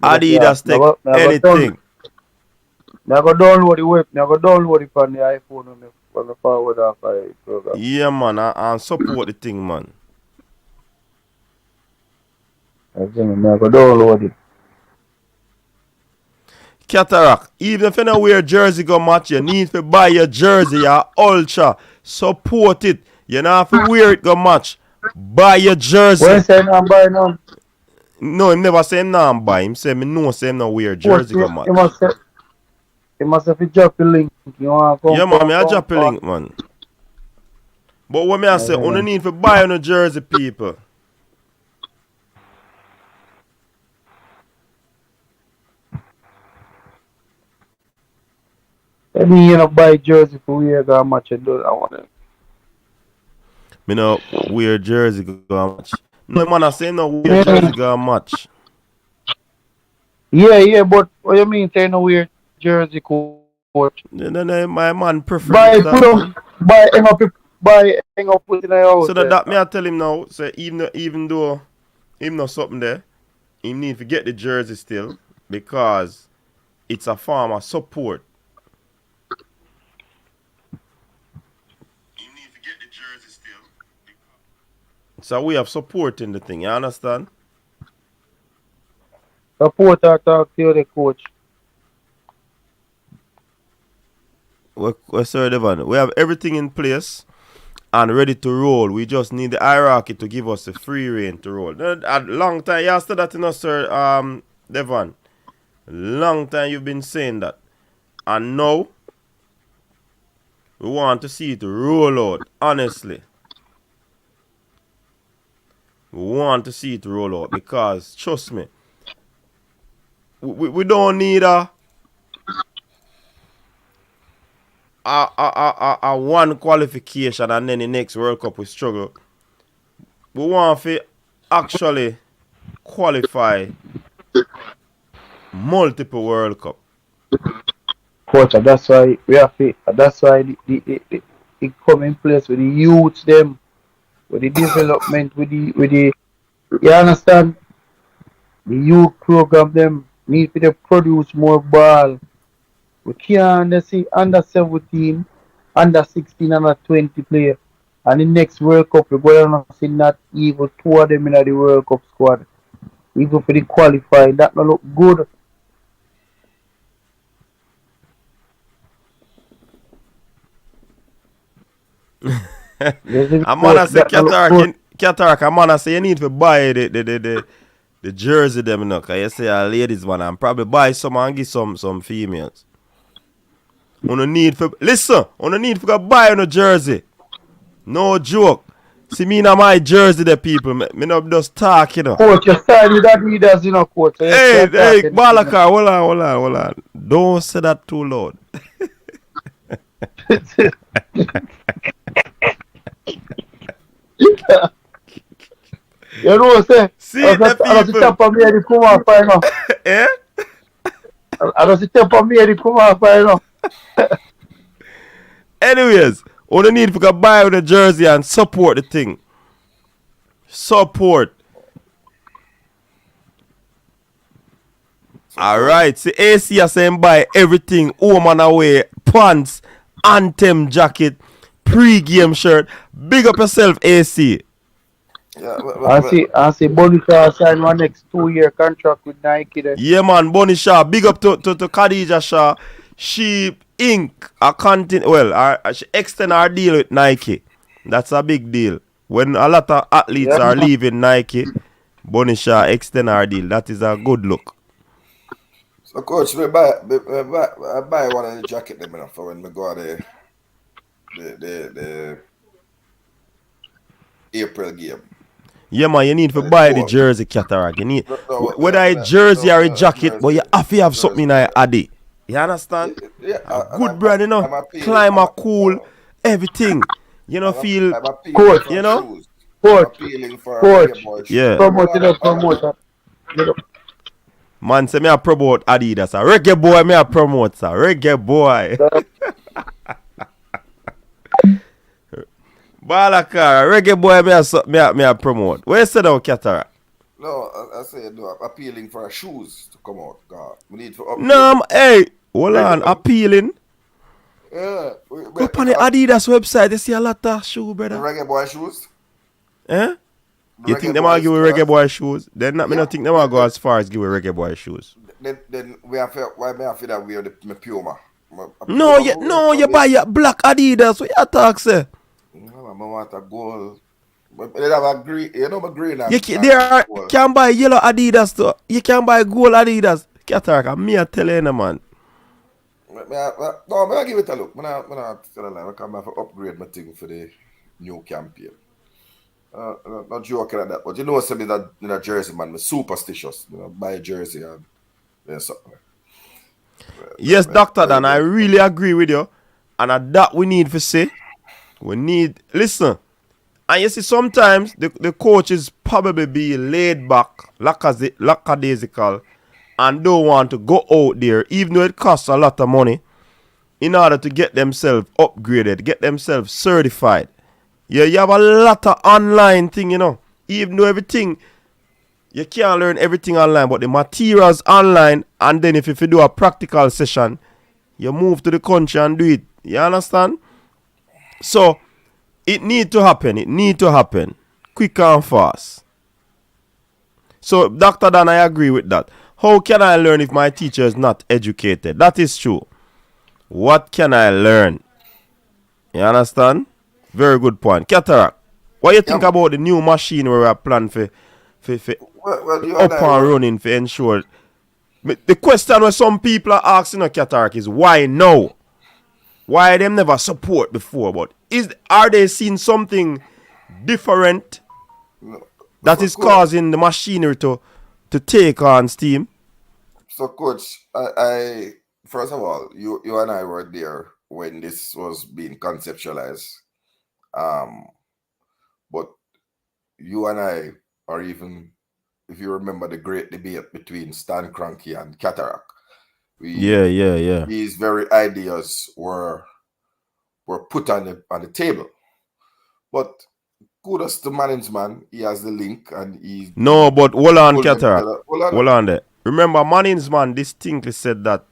Adidas take anything. Now go download the web. Now go download it on the iPhone on the forward off program. Yeah, man, and support the thing, man. I think now go download it. Cataract, even if you don't wear jersey go match, you need to buy your jersey, your ultra. Support it. You don't have to wear it go match. Buy your jersey. When say I'm buying now? No, him never say him not buy. Him say me no say him not wear jersey go match. He must have dropped the link. You want to come? Yeah, man, I drop the link, man. But what me I say, only need to buy on a jersey, people. I mean, you know, buy jersey for wear go match and do that one. Me no wear jersey go match. No, man, I say no wear jersey go match. Yeah, but what you mean say no wear jersey coach? No, my man prefer buy that. Hang up put in the house. So that me I tell him now, say even though him not something there, he need to get the jersey still because it's a form of support. He need to get the jersey still. So we have supporting the thing, you understand? Support or talk to the coach. Sorry, Devon. We have everything in place and ready to roll. We just need the hierarchy to give us the free reign to roll. A long time, you said that, sir, Devon. Long time you've been saying that. And now, we want to see it roll out, honestly. We want to see it roll out because, trust me, we don't need a one qualification and then the next World Cup we struggle. We want to actually qualify multiple World Cup. Coach, that's why we have to, that's why it come in place with the youth them, with the development, with the you understand? The youth program them need to produce more ball. We can't see under 17, under 16, under 20 player. And the next World Cup we go down and see not even 2 of them in the World Cup squad. Even for the qualifying, that not look good. I'm gonna say Qatar, I'm gonna say you need to buy the jersey them, you know, cause you say a ladies one and probably buy some and give some females. On the need for go buy no jersey. No joke. See me now my jersey the people. Me not just talk, you know. Coach, you sign with Adidas, you know, coach. So hey, Balaka, hold on. Don't say that too loud. You know what I'm See the people. I don't step on me and come off right now. Eh? I don't step on me and come off right now. Anyways, all the need for go buy with the jersey and support the thing. Support. Alright, see AC are saying buy everything, home and away, pants, anthem jacket, pre-game shirt. Big up yourself, AC. Yeah, I see Bonica sign one next 2-year contract with Nike then. Yeah man, Bonnie Shaw. Big up to Khadija Shaw. She she extend her deal with Nike. That's a big deal. When a lot of athletes are leaving Nike, Bonnie Shaw extend her deal. That is a good look. so coach, I buy one of the jacket them for when we go the April game. Yeah man, you need to buy the jersey, Cataract. You need whether a jersey or a jacket, but you have to have something in your addy. You understand? Yeah, a good brand, you know. Climber cool, everything. You know, feel coach, you know? Coach, yeah. Promote. Man say me a promote Adidas. A Reggae Boy me a promote, sir. Reggae Boy. Balaka, Reggae Boy me a promote. Where you say now, Cataract? No, I said no, appealing for shoes to come out. God, we need to No, hey, hold on, appealing. Yeah. Go on the Adidas website, you see a lot of shoes, brother. Reggae Boy shoes? Eh? You think they might give a Reggae Boy shoes? Then me not think they might go as far as give a Reggae Boy shoes. Then we have why me have that wear the Puma? No, you buy your black Adidas. What you talk say? No, I want a gold. They have a green, you know, my green. You can buy yellow Adidas too. You can buy gold Adidas. Cataract, me a tell you, man. No, I give it a look. I'm not tell a lie. I come back for upgrade my thing for the new campaign. Not joking at that, but you know, something that in a jersey, man, I'm superstitious. You know, buy a jersey and there's something. Yes, Dr. Dan, I really agree with you. And that we need to say. Listen. And you see, sometimes the coaches probably be laid back, lackadaisical, and don't want to go out there, even though it costs a lot of money, in order to get themselves upgraded, get themselves certified. Yeah, you have a lot of online thing, you know. Even though everything, you can't learn everything online, but the materials online, and then if you do a practical session, you move to the country and do it. You understand? So, it need to happen. It need to happen. Quick and fast. So, Dr. Dan, I agree with that. How can I learn if my teacher is not educated? That is true. What can I learn? You understand? Very good point. Cataract, what you Yeah, think about the new machine where we are planning for well, you and up I and were running for ensure? The question where some people are asking a Cataract is why now? Why them never support before? But are they seeing something different no, that so is coach. causing the machinery to take on steam? So coach, I first of all, you and I were there when this was being conceptualized. Um, but you and I are even, if you remember the great debate between Stan Kroenke and Cataract, Yeah, we yeah, yeah. these very ideas were put on the table. But kudos to management, he has the link and No, but hold on, pulled them Cataract. together. Hold on. Hold on there. Remember, Manning's man distinctly said that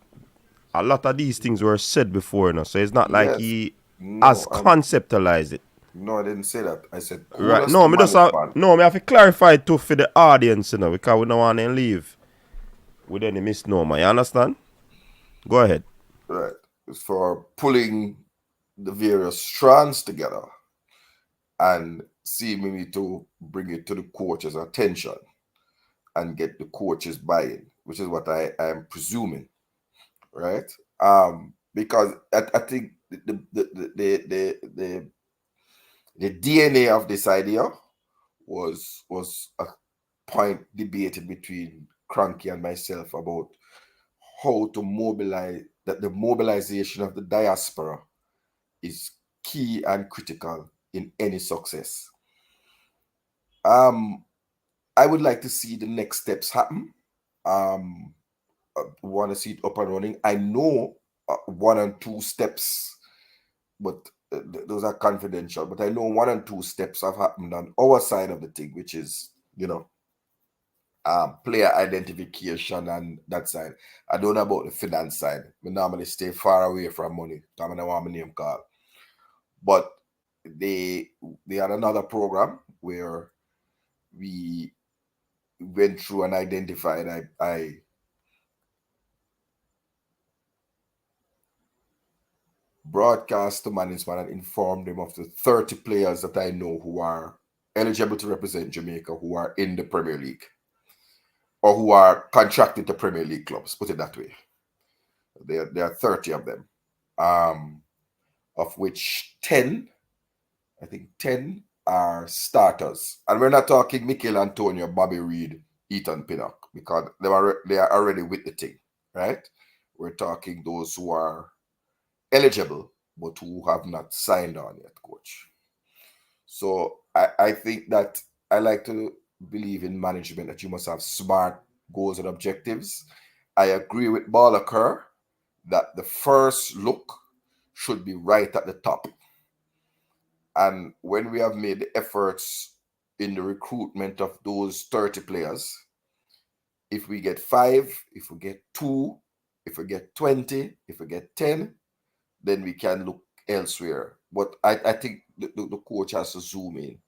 a lot of these things were said before, so it's not like Yes. he has No, conceptualized it. no, I didn't say that. I said Right. kudos No, to me just have, management. no, me have to clarify it too for the audience, because we don't want to leave with any misnomer. You understand? Go ahead. Right. It's for pulling the various strands together and seemingly to bring it to the coach's attention and get the coaches buy-in, which is what I am presuming, right? Because I think the DNA of this idea was a point debated between Cranky and myself about how to mobilize, that the mobilization of the diaspora is key and critical in any success. I would like to see the next steps happen. Um, Want to see it up and running. I know one and two steps, but those are confidential. But I know one and two steps have happened on our side of the thing, which is, player identification and that side. I don't know about the finance side. We normally stay far away from money. I don't want my name called. But they had another program where we went through and identified. I broadcast to management and informed them of the 30 players that I know who are eligible to represent Jamaica, who are in the Premier League or who are contracted to Premier League clubs. Put it that way. There are 30 of them, of which 10, I think 10 are starters. And we're not talking Mikel Antonio, Bobby Reed, Ethan Pinnock, because they are already with the team, right? We're talking those who are eligible, but who have not signed on yet, coach. So I think that I like to believe in management that you must have smart goals and objectives. I agree with Balaker that the first look should be right at the top. And when we have made the efforts in the recruitment of those 30 players, if we get 5, if we get 2, if we get 20, if we get 10, then we can look elsewhere. But I think the coach has to zoom in.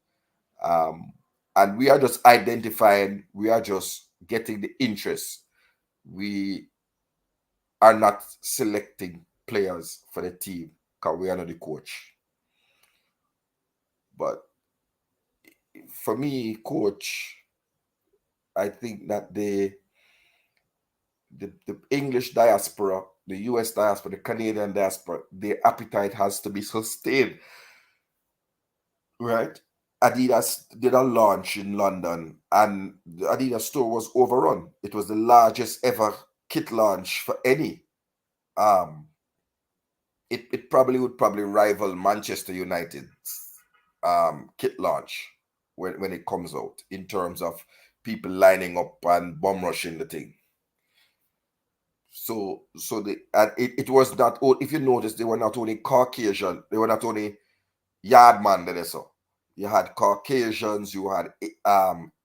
And we are just identifying, we are just getting the interest. We are not selecting players for the team because we are not the coach. But for me, coach, I think that the English diaspora, the US diaspora, the Canadian diaspora, their appetite has to be sustained, right? Adidas did a launch in London and the Adidas store was overrun. It was the largest ever kit launch for any. Um, it probably would rival Manchester United's kit launch when it comes out in terms of people lining up and bomb rushing the thing. So it was not, if you notice, they were not only Caucasian, they were not only Yardman that they saw. You had Caucasians, you had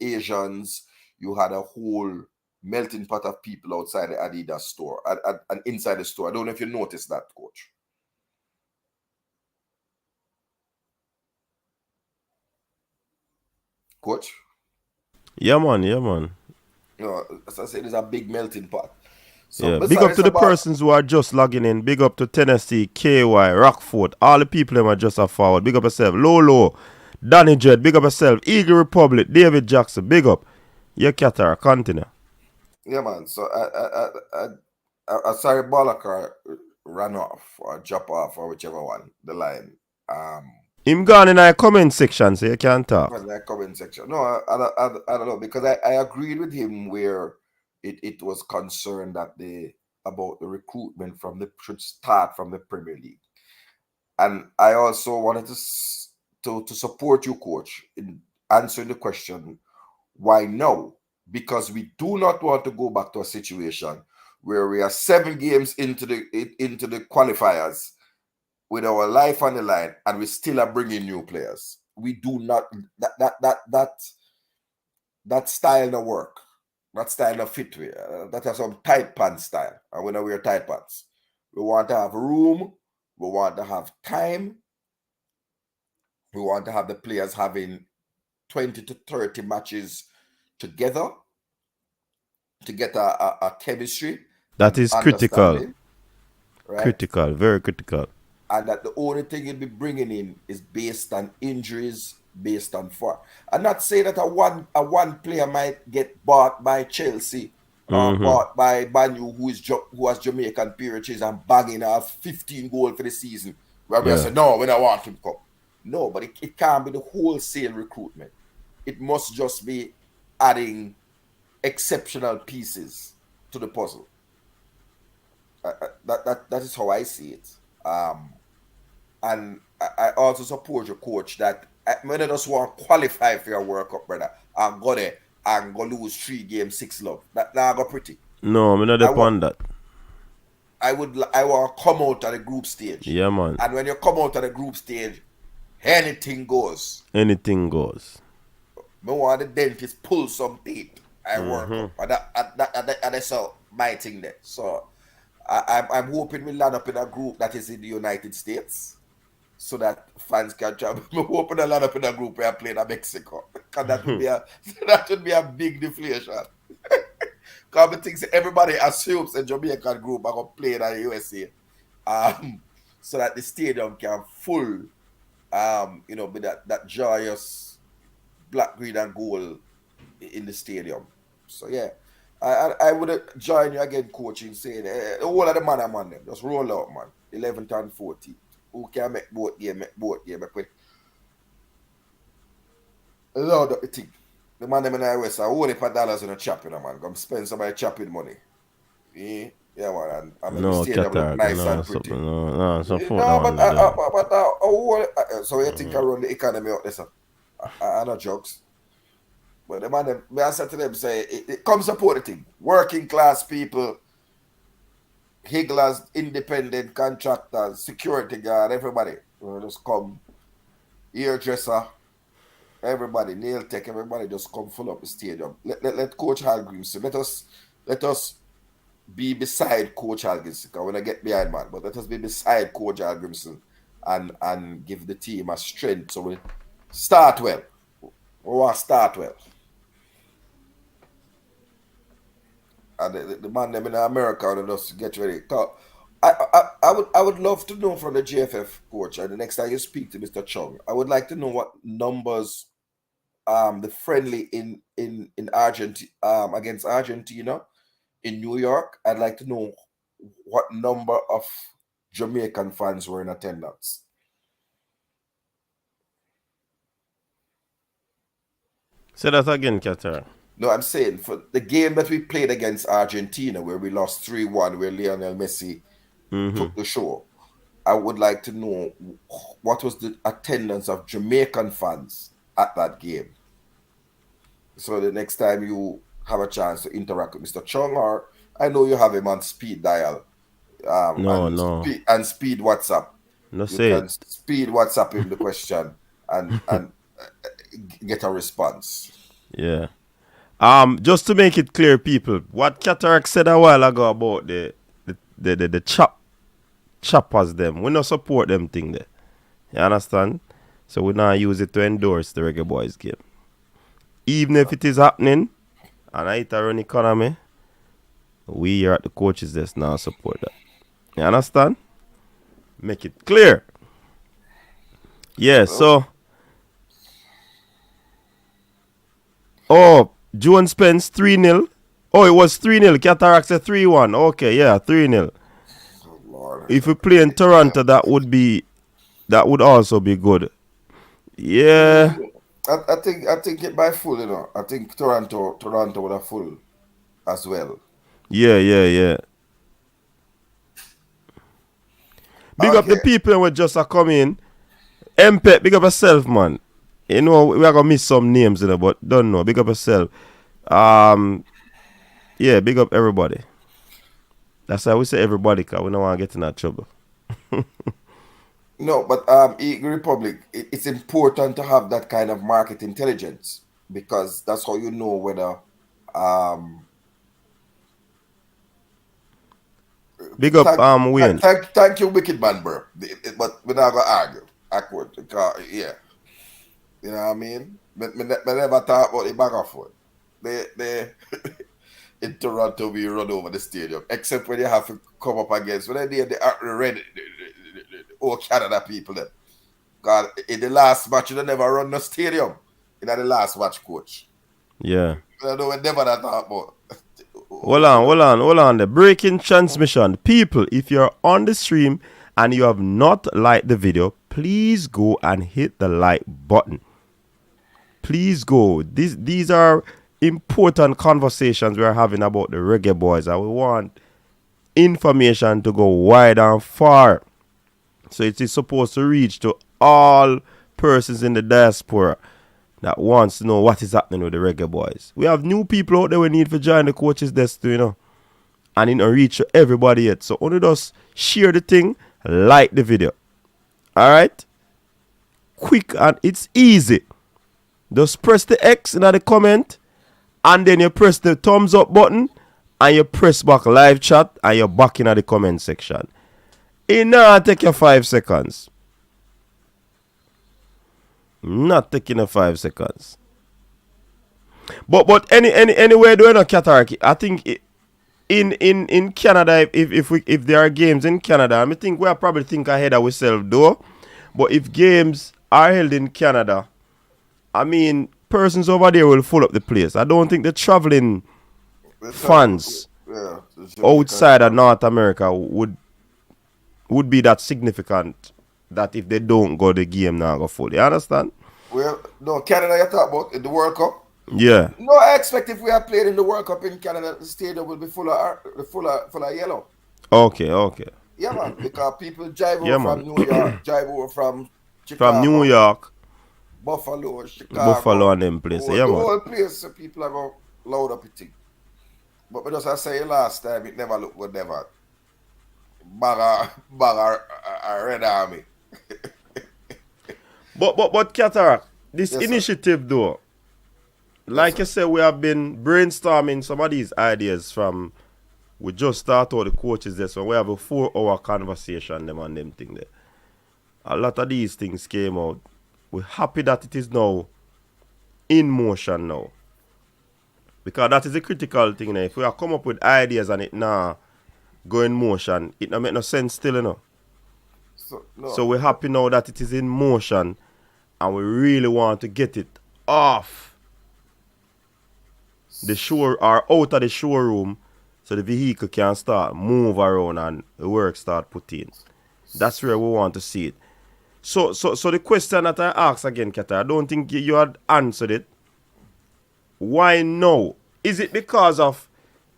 Asians, you had a whole melting pot of people outside the Adidas store and inside the store. I don't know if you noticed that, coach. Coach? Yeah, man. Yeah, man. As I said, it's a big melting pot. So Big up besides to the about persons who are just logging in. Big up to Tennessee, KY, Rockford. All the people them are just a forward. Big up yourself. Lolo, Danny Jed. Big up yourself. Eagle Republic, David Jackson. Big up. Your Qatar. Continue. yeah, man. So sorry, Bolakar ran off or drop off or whichever one the line. Him gone in our comment section, so you can't talk. On that comment section. No, I don't know because I agreed with him where it was concerned that about the recruitment should start from the Premier League, and I also wanted to support you, coach, in answering the question why no, because we do not want to go back to a situation where we are 7 games into the qualifiers with our life on the line, and we still are bringing new players. We do not that style no work. That style no fit we. That is some tight pants style, and we don't wear tight pants. We want to have room. We want to have time. We want to have the players having 20 to 30 matches together to get a chemistry That and is critical. understanding, right? Critical. Very critical. And that the only thing you'll be bringing in is based on injuries, based on form. I'm not saying that a one player might get bought by Chelsea or bought by Banu, who has Jamaican peerages and banging out 15 goals for the season. Where we say, no, we don't want him to come. No, but it can't be the wholesale recruitment. It must just be adding exceptional pieces to the puzzle. That is how I see it. And I also support your coach that when I just want to qualify for your World Cup, brother, and go there and go lose 3 games, 6 love. That now go pretty. No, I'm not upon that. I want to come out at the group stage. Yeah, man. And when you come out at the group stage, anything goes. Anything goes. I want the dentist pull some teeth. I work up. And that's my thing there. So I'm hoping we land up in a group that is in the United States, so that fans can travel. I'm hoping I land up in a group where I play in Mexico, because that would be a big deflation. Because I think everybody assumes a Jamaican group are gonna play in the USA, so that the stadium can full, with that joyous black, green, and gold in the stadium. So yeah. I would join you again, coaching, saying the whole of the man I'm on them. Just roll out, man. 11th and 14th. Who can make both game, load up the thing. The man them in the West are only for dollars in a chop, man. Come spend somebody chopping money. Yeah, man. And no, the stadium look nice and pretty. So you think I run the economy out there, I no jokes. But the man, I said to them, say, it come support the thing. Working class people, higglers, independent contractors, security guard, everybody. Just come. Hairdresser, everybody, nail tech, everybody just come full up the stadium. Let Coach Halgrimson, let us be beside Coach Halgrimson. I want to get behind, man, but let us be beside Coach Halgrimson and give the team a strength. So we start well. We want to start well. And the man them in America will just get ready. I would love to know from the GFF coach, and the next time you speak to Mr. Chung, I would like to know what numbers the friendly in Argentina against Argentina in New York. I'd like to know what number of Jamaican fans were in attendance. Say that again, Qatar. No, I'm saying for the game that we played against Argentina, where we lost 3-1, where Lionel Messi took the show, I would like to know what was the attendance of Jamaican fans at that game. So the next time you have a chance to interact with Mr. Chung, or I know you have him on speed dial, and speed WhatsApp. No, you can speed WhatsApp him the question and get a response. Yeah. Just to make it clear, people, what Cataract said a while ago about the choppers them, we not support them thing there. You understand? So we not use it to endorse the Reggae Boyz game. Even if it is happening, and I hit a run economy, We here at the coaches desk now support that. You understand? Make it clear. Yeah, so. Oh, Jones Spence 3-0. Oh, it was 3-0. Cataract said 3-1. Okay, yeah, 3-0. Oh, Lord. If we play in Toronto, that would also be good. Yeah. I think it by full, you know. I think Toronto would have full as well. Yeah. Big up the Okay. people who just are coming. MPET, big up yourself, man. You know, we are gonna miss some names, you know, but don't know. Big up yourself. Yeah, big up everybody. That's why we say everybody, because we don't want to get in that trouble. No, but Eagle Republic, it's important to have that kind of market intelligence because that's how you know whether Big up Wayne. thank you, Wicked Man, bro. But we're not gonna argue. Awkward. Yeah. You know what I mean? Me never talk about the back of foot. They in Toronto we run over the stadium. Except when you have to come up against when they red or Canada people then. God, in the last match, you never run the stadium. In the last match, coach. Yeah. I know we never that talk about. Hold on. The breaking transmission. People, if you're on the stream and you have not liked the video, please go and hit the like button. Please go. These are important conversations we are having about the Reggae Boyz, and we want information to go wide and far. So it is supposed to reach to all persons in the diaspora that wants to know what is happening with the Reggae Boyz. We have new people out there we need to join the coaches desk too, you know. And it don't reach to everybody yet. So only just share the thing, like the video. Alright? Quick and it's easy. Just press the X in the comment and then you press the thumbs up button and you press back live chat and you're back in the comment section. It not take you 5 seconds. Not taking you 5 seconds. But anywhere doing a cataract, I think in Canada, if there are games in Canada, I think we'll probably think ahead of ourselves though. But if games are held in Canada, I mean, persons over there will fill up the place. I don't think the traveling fans outside of North America would be that significant that if they don't go the game now go full. You understand? Well, no, Canada you talk about in the World Cup. Yeah. No, I expect if we are playing in the World Cup in Canada, the stadium will be full of yellow. Okay. Yeah, man, because people drive over Yeah, from man. New York, drive over from Chicago, From New York, Buffalo, Chicago, Buffalo and them places. Yeah, the man. whole place, so people have a load up it. But just I say last time, it never looked good, never. Bag a Red Army. But Cataract, this Yes, initiative though, like you said, we have been brainstorming some of these ideas from we just start out the coaches there, so we have a 4-hour conversation them and them thing there. A lot of these things came out. We're happy that it is now in motion now. Because that is a critical thing now. If we have come up with ideas and it now go in motion, it don't make no sense still, you know. So we're happy now that it is in motion and we really want to get it off the shore or out of the showroom so the vehicle can start move around and the work start put in. That's where we want to see it. So the question that I asked again, Kata, I don't think you had answered it. Why no? Is it because of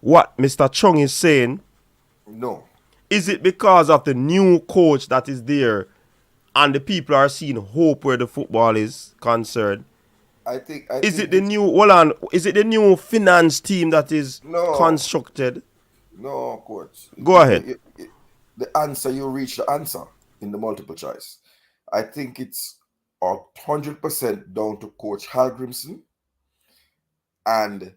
what Mr. Chung is saying? No. Is it because of the new coach that is there and the people are seeing hope where the football is concerned? Is it the new finance team that is constructed? No, coach. Go ahead. The answer, you reach the answer in the multiple choice. I think it's 100% down to Coach Halgrimson and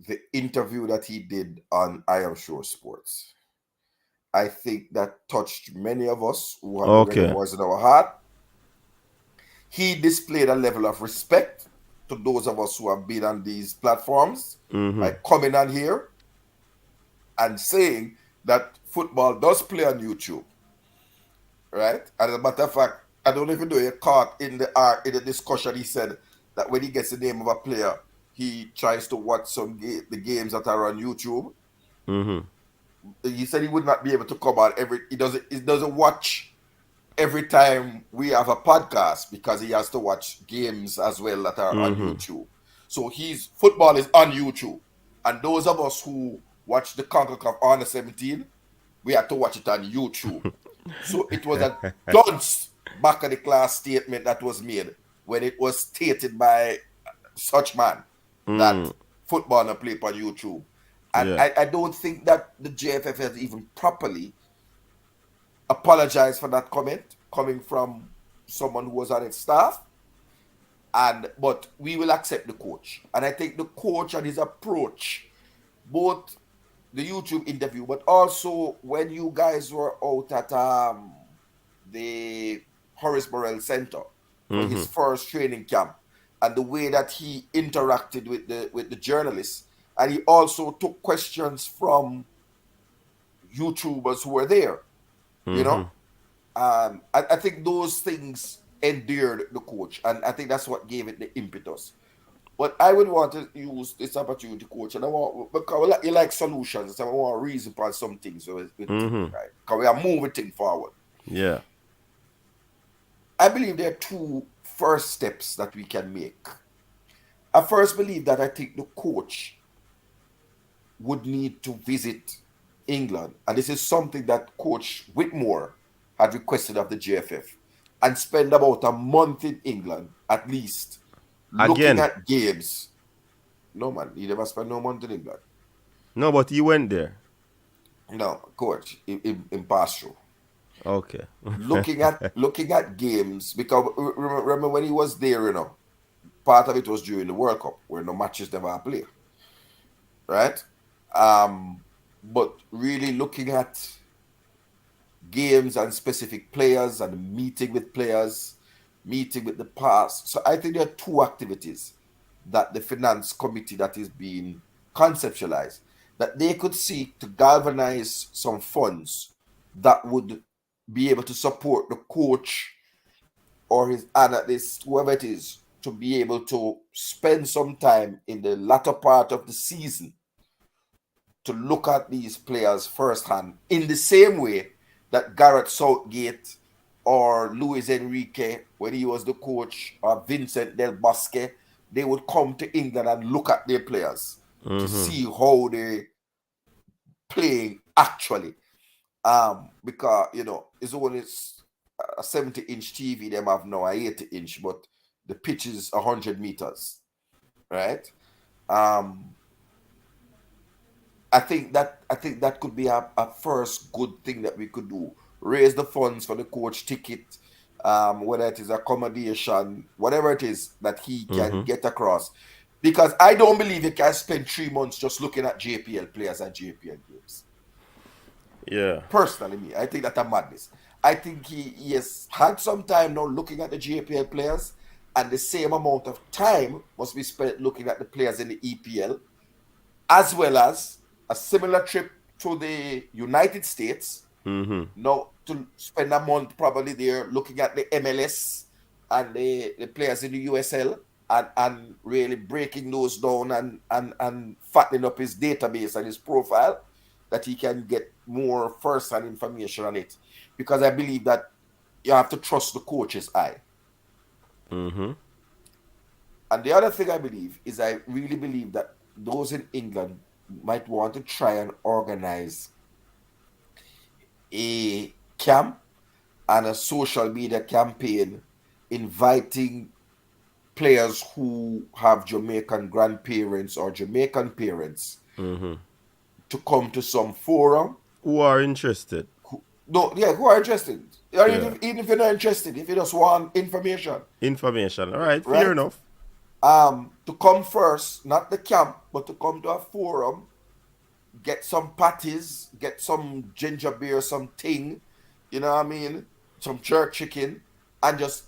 the interview that he did on I Am Sure Sports. I think that touched many of us who have the Reggae Boyz in our heart. He displayed a level of respect to those of us who have been on these platforms, like coming on here and saying that football does play on YouTube, right? And as a matter of fact, I don't even know you caught in the discussion. He said that when he gets the name of a player, he tries to watch the games that are on YouTube. Mm-hmm. He said he would not be able to come on every. He doesn't watch every time we have a podcast because he has to watch games as well that are on Mm-hmm. YouTube. So his football is on YouTube, and those of us who watch the CONCACAF Under 17, we had to watch it on YouTube. So it was a dunce back of the class statement that was made when it was stated by such man that Mm. football not play on YouTube. And Yeah. I don't think that the JFF has even properly apologized for that comment coming from someone who was on its staff. But we will accept the coach. And I think the coach and his approach, both the YouTube interview, but also when you guys were out at the Horace Burrell Center for Mm-hmm. his first training camp, and the way that he interacted with the journalists, and he also took questions from YouTubers who were there, you Mm-hmm. know. I think those things endeared the coach, and I think that's what gave it the impetus. But I would want to use this opportunity, coach, and I want because you like solutions, so I want to reason for some things with things, Mm-hmm. right? Because we are moving things forward. Yeah. I believe there are two first steps that we can make. I first believe that I think the coach would need to visit England, and this is something that Coach Whitmore had requested of the JFF, and spend about a month in England at least, looking Again. at games. No man, he never spent no month in England. No, but he went there. No, coach, in pass through. Okay. Looking at games because remember when he was there, part of it was during the World Cup where no matches never played, right? But really looking at games and specific players and meeting with players, meeting with the past. So I think there are two activities that the finance committee that is being conceptualized that they could seek to galvanize some funds that would be able to support the coach or his and this whoever it is to be able to spend some time in the latter part of the season to look at these players firsthand in the same way that Gareth Southgate or Luis Enrique, when he was the coach, or Vincent Del Bosque, they would come to England and look at their players to Mm-hmm. see how they playing actually. Because it's only a 70-inch TV, them have now a 80-inch, but the pitch is 100 meters, right? Um, I think that could be a first good thing that we could do. Raise the funds for the coach ticket, whether it is accommodation, whatever it is that he can Mm-hmm. get across. Because I don't believe he can spend 3 months just looking at JPL players and JPL games. Yeah. Personally, me, I think that's a madness. I think he has had some time now looking at the JPL players, and the same amount of time must be spent looking at the players in the EPL, as well as a similar trip to the United States. Mm-hmm. Now to spend a month probably there looking at the MLS and the players in the USL, and really breaking those down and fattening up his database and his profile that he can get more first-hand information on it. Because I believe that you have to trust the coach's eye. Mm-hmm. And the other thing I believe is I really believe that those in England might want to try and organize a camp and a social media campaign inviting players who have Jamaican grandparents or Jamaican parents Mm-hmm. to come to some forum. Who are interested? No, yeah, who are interested. Or Yeah. even if you're not interested, if you just want information, Information. All right. Fair right? enough. To come first, not the camp, but to come to a forum, get some patties, get some ginger beer, some ting, you know what I mean? Some jerk chicken, and just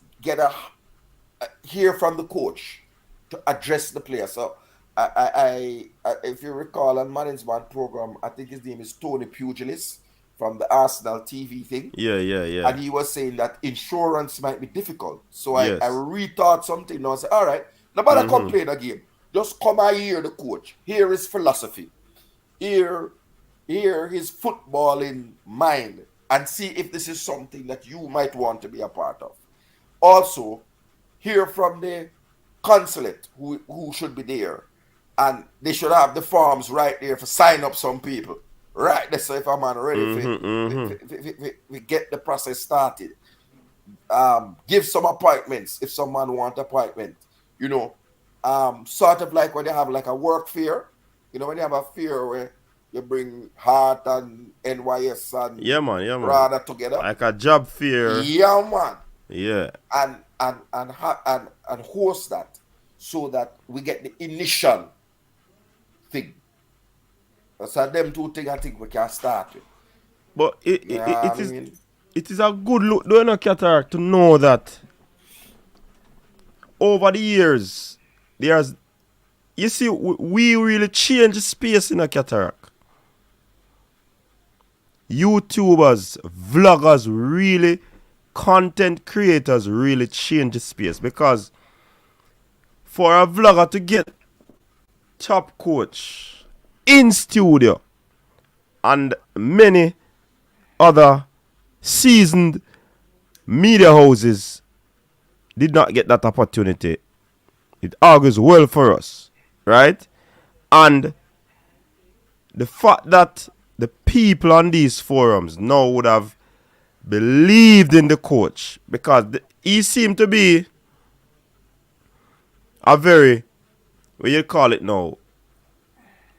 hear from the coach to address the player. So if you recall on management program, I think his name is Tony Pugilis from the Arsenal TV thing. Yeah. And he was saying that insurance might be difficult. So I Yes. rethought something. And I said, all right, nobody complain again. Just come and hear the coach. Hear his philosophy. Hear his footballing mind. And see if this is something that you might want to be a part of. Also, hear from the consulate who should be there. And they should have the forms right there for sign up some people. Right there, so if I'm ready we get the process started. Give some appointments if someone want appointment. You know, sort of like when they have like a work fair. You know, when you have a fair where you bring Heart and NYS and Yeah, man. Rada together. Like a job fair. Yeah, man. Yeah. And host that so that we get the initial thing. So them two things I think we can start with. But it is a good look, though, no, Cataract, to know that over the years, you see, we really change the space in a Cataract. YouTubers, vloggers, really, content creators really change the space, because for a vlogger to get top coach in studio and many other seasoned media houses did not get that opportunity, it argues well for us, right? And the fact that the people on these forums now would have believed in the coach, because he seemed to be a very, what you call it now,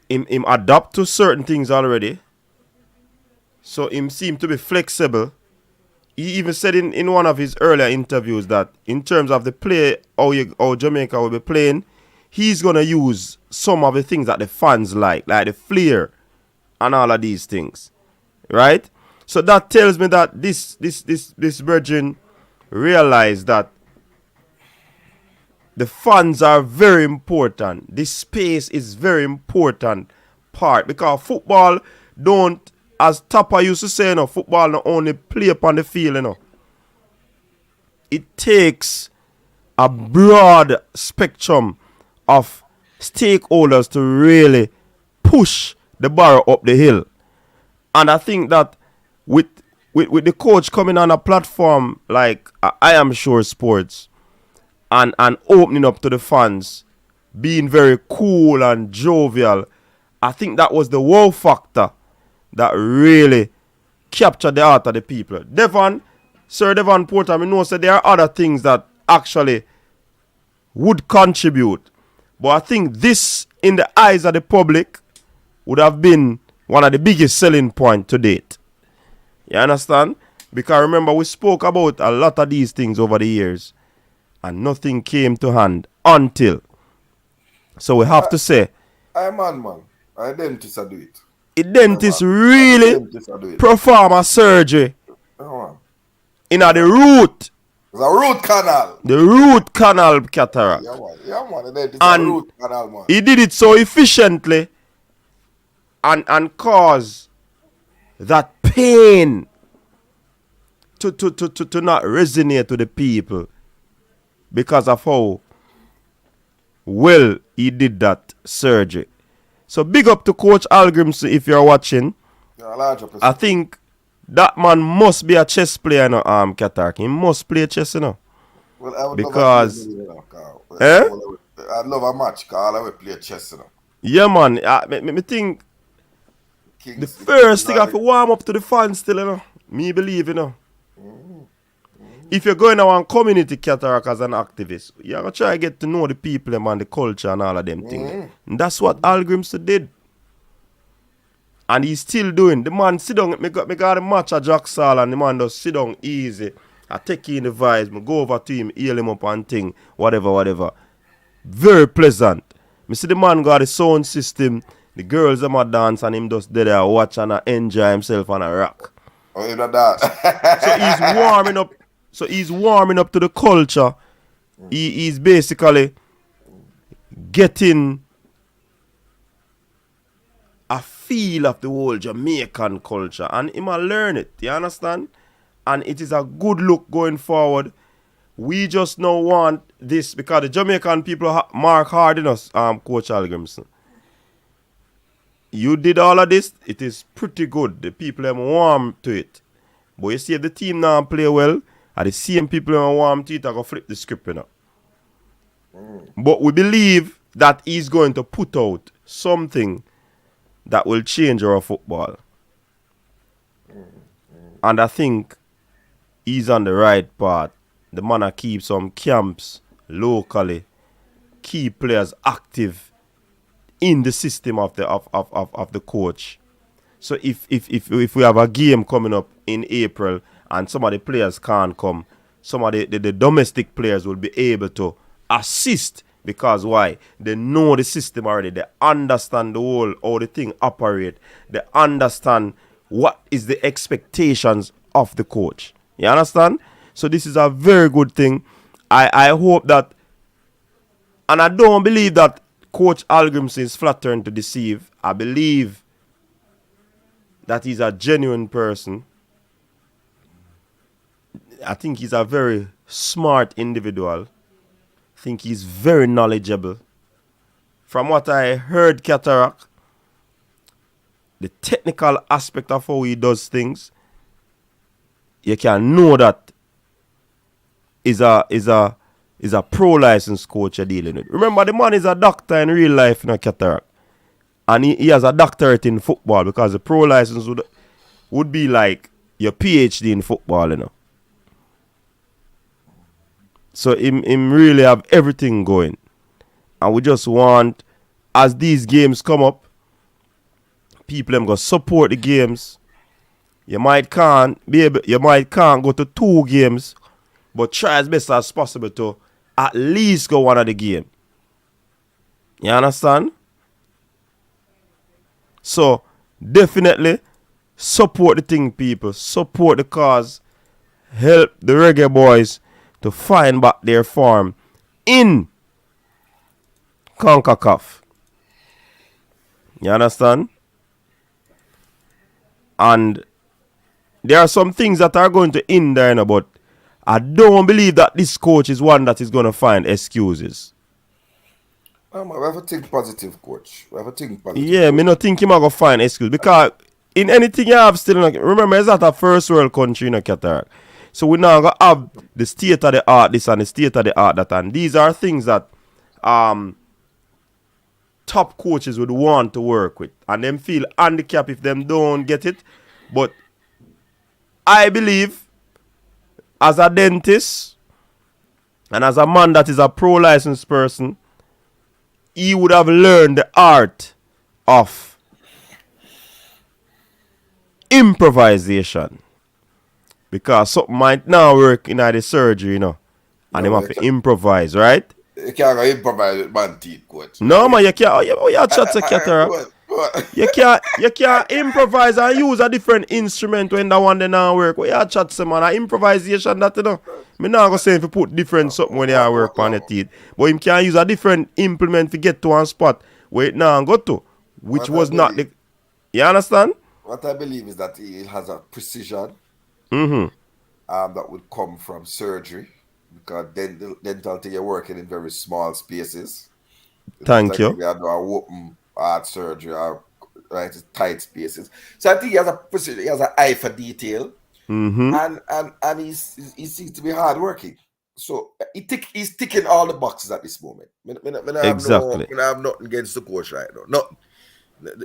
him adapt to certain things already. So him seemed to be flexible. He even said in one of his earlier interviews that in terms of the play, how Jamaica will be playing, he's going to use some of the things that the fans like the flair and all of these things. Right? So that tells me that this virgin realized that the fans are very important. This space is very important part, because football don't, as Tapper used to say, football not only play upon the field, It takes a broad spectrum of stakeholders to really push the barrel up the hill. And I think that with the coach coming on a platform like I Am Sure Sports and opening up to the fans, being very cool and jovial, I think that was the wow factor that really captured the heart of the people. Sir Devon Porter, I know there are other things that actually would contribute. But I think this, in the eyes of the public, would have been one of the biggest selling points to date. You understand? Because remember, we spoke about a lot of these things over the years, and nothing came to hand until. So we have to say, I'm man. I dentist do it. A dentist really perform a surgery in the root. It's a root canal. The root canal cataract. Yeah, man. The dentist And a root canal, man. he did it so efficiently and caused that pain to not resonate with the people because of how well he did that surgery. So big up to Coach Algrimson if you're watching. Yeah, I think that man must be a chess player, Cataract. He must play chess, Well, I would because I'd love a match, Carl. I would play chess, Yeah, man. Me think Kings, the first thing I have to warm up to the fans still, Me believe, If you're going on community Cataract as an activist, you're going to try to get to know the people and the culture and all of them things. And that's what Al Grimson did. And he's still doing. The man sit down, me got a match at Jacksal and the man just sit down easy. I take in the vibes, me go over to him, heal him up and thing, whatever. Very pleasant. Me see the man got the sound system, the girls them a dance and him just there watch and enjoy himself on a rock. Oh, you know that. So he's warming up to the culture. He's basically getting feel of the whole Jamaican culture. And he might learn it. You understand? And it is a good look going forward. We just now want this because the Jamaican people mark hard in us, Coach Algrimson. You did all of this, it is pretty good. The people are warm to it. But you see if the team now play well, and the same people are warm to it, I go flip the script, you know. But we believe that he's going to put out something that will change our football. And I think he's on the right path. The man keep some camps locally, keep players active in the system of the coach. So if we have a game coming up in April and some of the players can't come, some of the domestic players will be able to assist because why? They know the system already. They understand the whole how the thing operate. They understand what is the expectations of the coach. You understand? So this is a very good thing. I hope that, and I don't believe that Coach Algrimson is flattering to deceive. I believe that he's a genuine person. I think he's a very smart individual. I think he's very knowledgeable. From what I heard, Cataract, the technical aspect of how he does things, you can know that is a pro license coach you're dealing with. Remember, the man is a doctor in real life, you know, Cataract. And he has a doctorate in football because the pro license would be like your PhD in football, you know. So him really have everything going. And we just want, as these games come up, people them go support the games. You might can't go to 2 games, but try as best as possible to at least go one of the game. You understand? So definitely support the thing, people. Support the cause. Help the Reggae Boyz to find back their form in CONCACAF. You understand? And there are some things that are going to hinder, you know, but I don't believe that this coach is one that is going to find excuses. We have to think positive, coach. We have to think positive. Yeah, me not think him going to find excuse because in anything you have still, remember, it's not a first world country in a Qatar. So we now going to have the state of the art this and the state of the art that, and these are things that top coaches would want to work with, and them feel handicapped if them don't get it. But I believe, as a dentist and as a man that is a pro licensed person, he would have learned the art of improvisation. Because something might now work in the surgery, you know, and them have to improvise, right? You can't go improvise with man teeth, coach. No, man, you can't. Oh, you chat to Cataract. You can't improvise and use a different instrument when that one then not work. What you chat to, man? A improvisation that, you know. Me not gonna say if you put different something when you work on the teeth. But him can use a different implement to get to one spot where it now go to. Which was not the... You understand? What I believe is that he has a precision that would come from surgery. Because dental thing, you're working in very small spaces. Thank you. We have no open heart surgery or right tight spaces. So I think he has a precision, he has an eye for detail, and he seems to be hardworking. So he's ticking all the boxes at this moment. Exactly. I have nothing against the coach right now. Not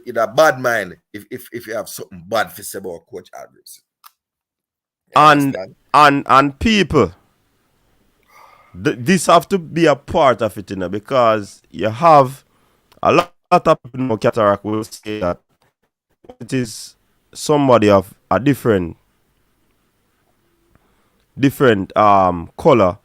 in a bad mind if you have something bad to say about Coach Algrimson. And people. This have to be a part of it, you know, because you have a lot of people in Cataract will say that it is somebody of a different color,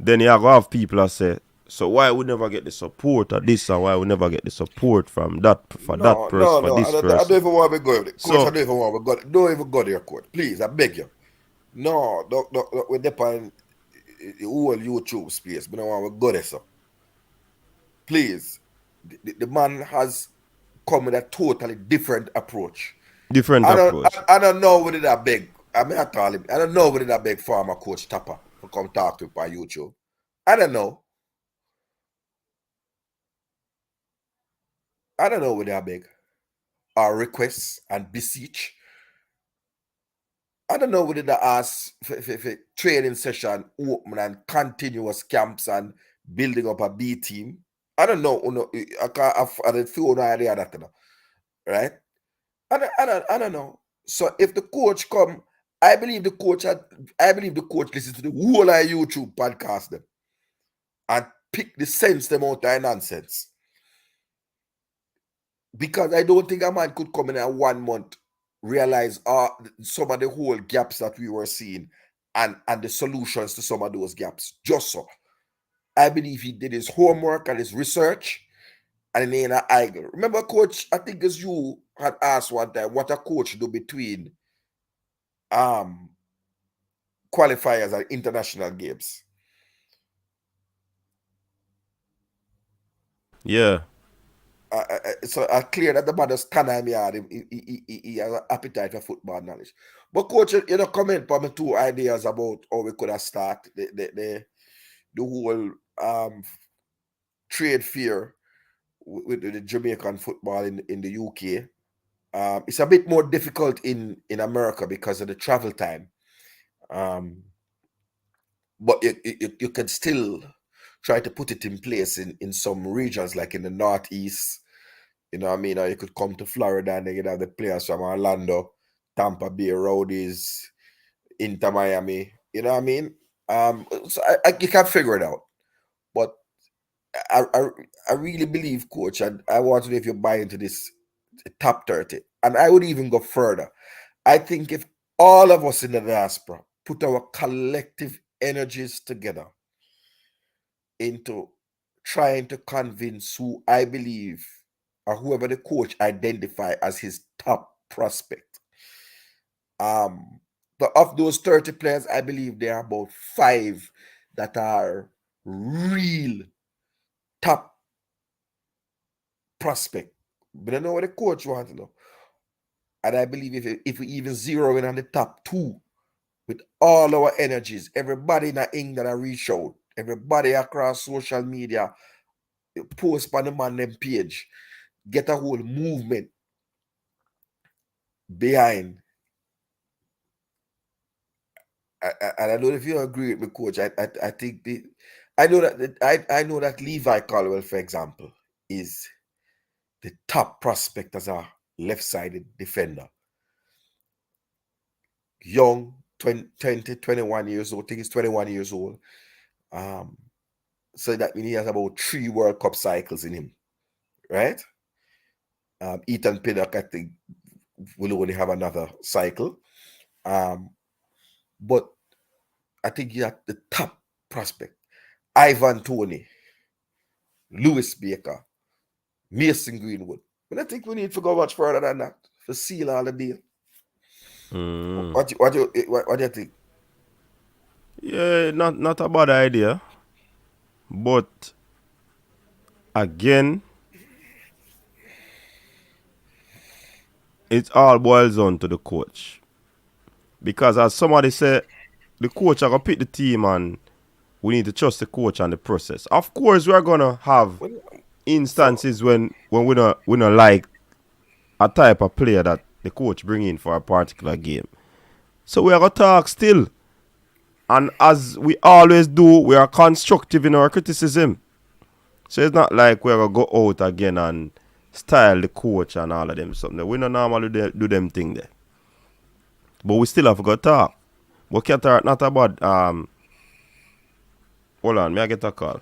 then you have people that say, so why we never get the support of this and why we never get the support from that this person. I don't even want to go there. Coach, I don't even want to go there. Don't even go there, coach. Please, I beg you. No, we're depending the whole YouTube space, but I want to go there, sir. Please. The man has come with a totally different approach. Different approach. I don't know whether that big. I mean, I call him. I don't know whether that big former coach Tapper to come talk to him on YouTube. I don't know. I don't know whether that big. Or requests and beseech. I don't know whether they ask for training session open and continuous camps and building up a B team. I don't know. I don't feel no idea of that, you know, right? I don't know. So if the coach come, I believe the coach listens to the whole of YouTube podcast them and pick the sense them out of nonsense. Because I don't think a man could come in 1 month, realize some of the whole gaps that we were seeing and the solutions to some of those gaps. Just so. I believe he did his homework and his research. And then I remember, coach, I think as you had asked one time what a coach do between qualifiers and international games. Yeah. So I clear that the man just stand on me hard. He has an appetite for football knowledge. But coach, you know, comment for me 2 ideas about how we could have started the whole trade fear with the Jamaican football in the UK. It's a bit more difficult in America because of the travel time. But you can still try to put it in place in some regions, like in the Northeast. You know what I mean? Or you could come to Florida and then you'd have the players from Orlando, Tampa Bay Rowdies, Inter Miami. You know what I mean? So you can figure it out. But I really believe, coach, and I want to know if you buy into this top 30. And I would even go further. I think if all of us in the diaspora put our collective energies together into trying to convince who I believe or whoever the coach identify as his top prospect. But of those 30 players, I believe there are about 5 that are real top prospect. But I know what the coach wants to know. And I believe if we even zero in on the top 2 with all our energies, everybody in England are reach out, everybody across social media, post on the man them page, get a whole movement behind. And I don't know if you agree with me, coach. I think I know that Levi Caldwell, for example, is the top prospect as a left-sided defender. Young, 20, 21 years old. I think he's 21 years old. So that means he has about 3 World Cup cycles in him, right? Ethan Pinnock, I think, will only have another cycle. But I think he had the top prospect. Ivan Toney, Lewis Baker, Mason Greenwood. But I think we need to go much further than that to seal all the deal. What do you think? Yeah, not a bad idea. But again, it all boils down to the coach. Because as somebody said, the coach are going to pick the team and we need to trust the coach and the process. Of course, we're going to have instances when we don't like a type of player that the coach bring in for a particular game. So we are going to talk still. And as we always do, we are constructive in our criticism. So it's not like we're going to go out again and style the coach and all of them something. We don't normally do them thing there. But we still have to go talk. But Qatar, not about hold on, may I get a call?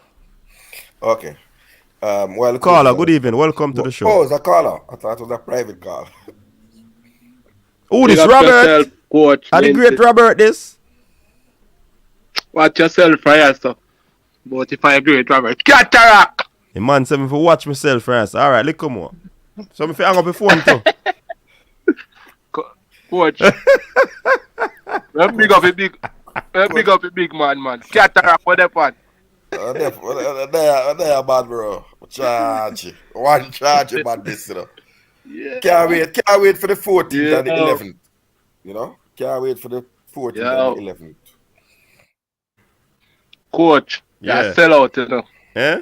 Okay. Well, caller, good evening. Welcome to the show. Oh, it's a caller. I thought it was a private call. Oh, this Robert. Yourself, coach. Are the great Robert this? Watch yourself for yourself. But if I agree with Robert, cataract! The man said me for watch myself first. Alright, look come on. So me fi hang up the phone too. Coach. Big up a big man. Cataract for the fun. They are bad, bro. Charge. One charge about this, you know. Yeah. Can't wait for the 14th Yeah. and the 11th. You know? Can't wait for the 14th and the 11th. Coach, yeah, Yeah. sell out, you know. Eh?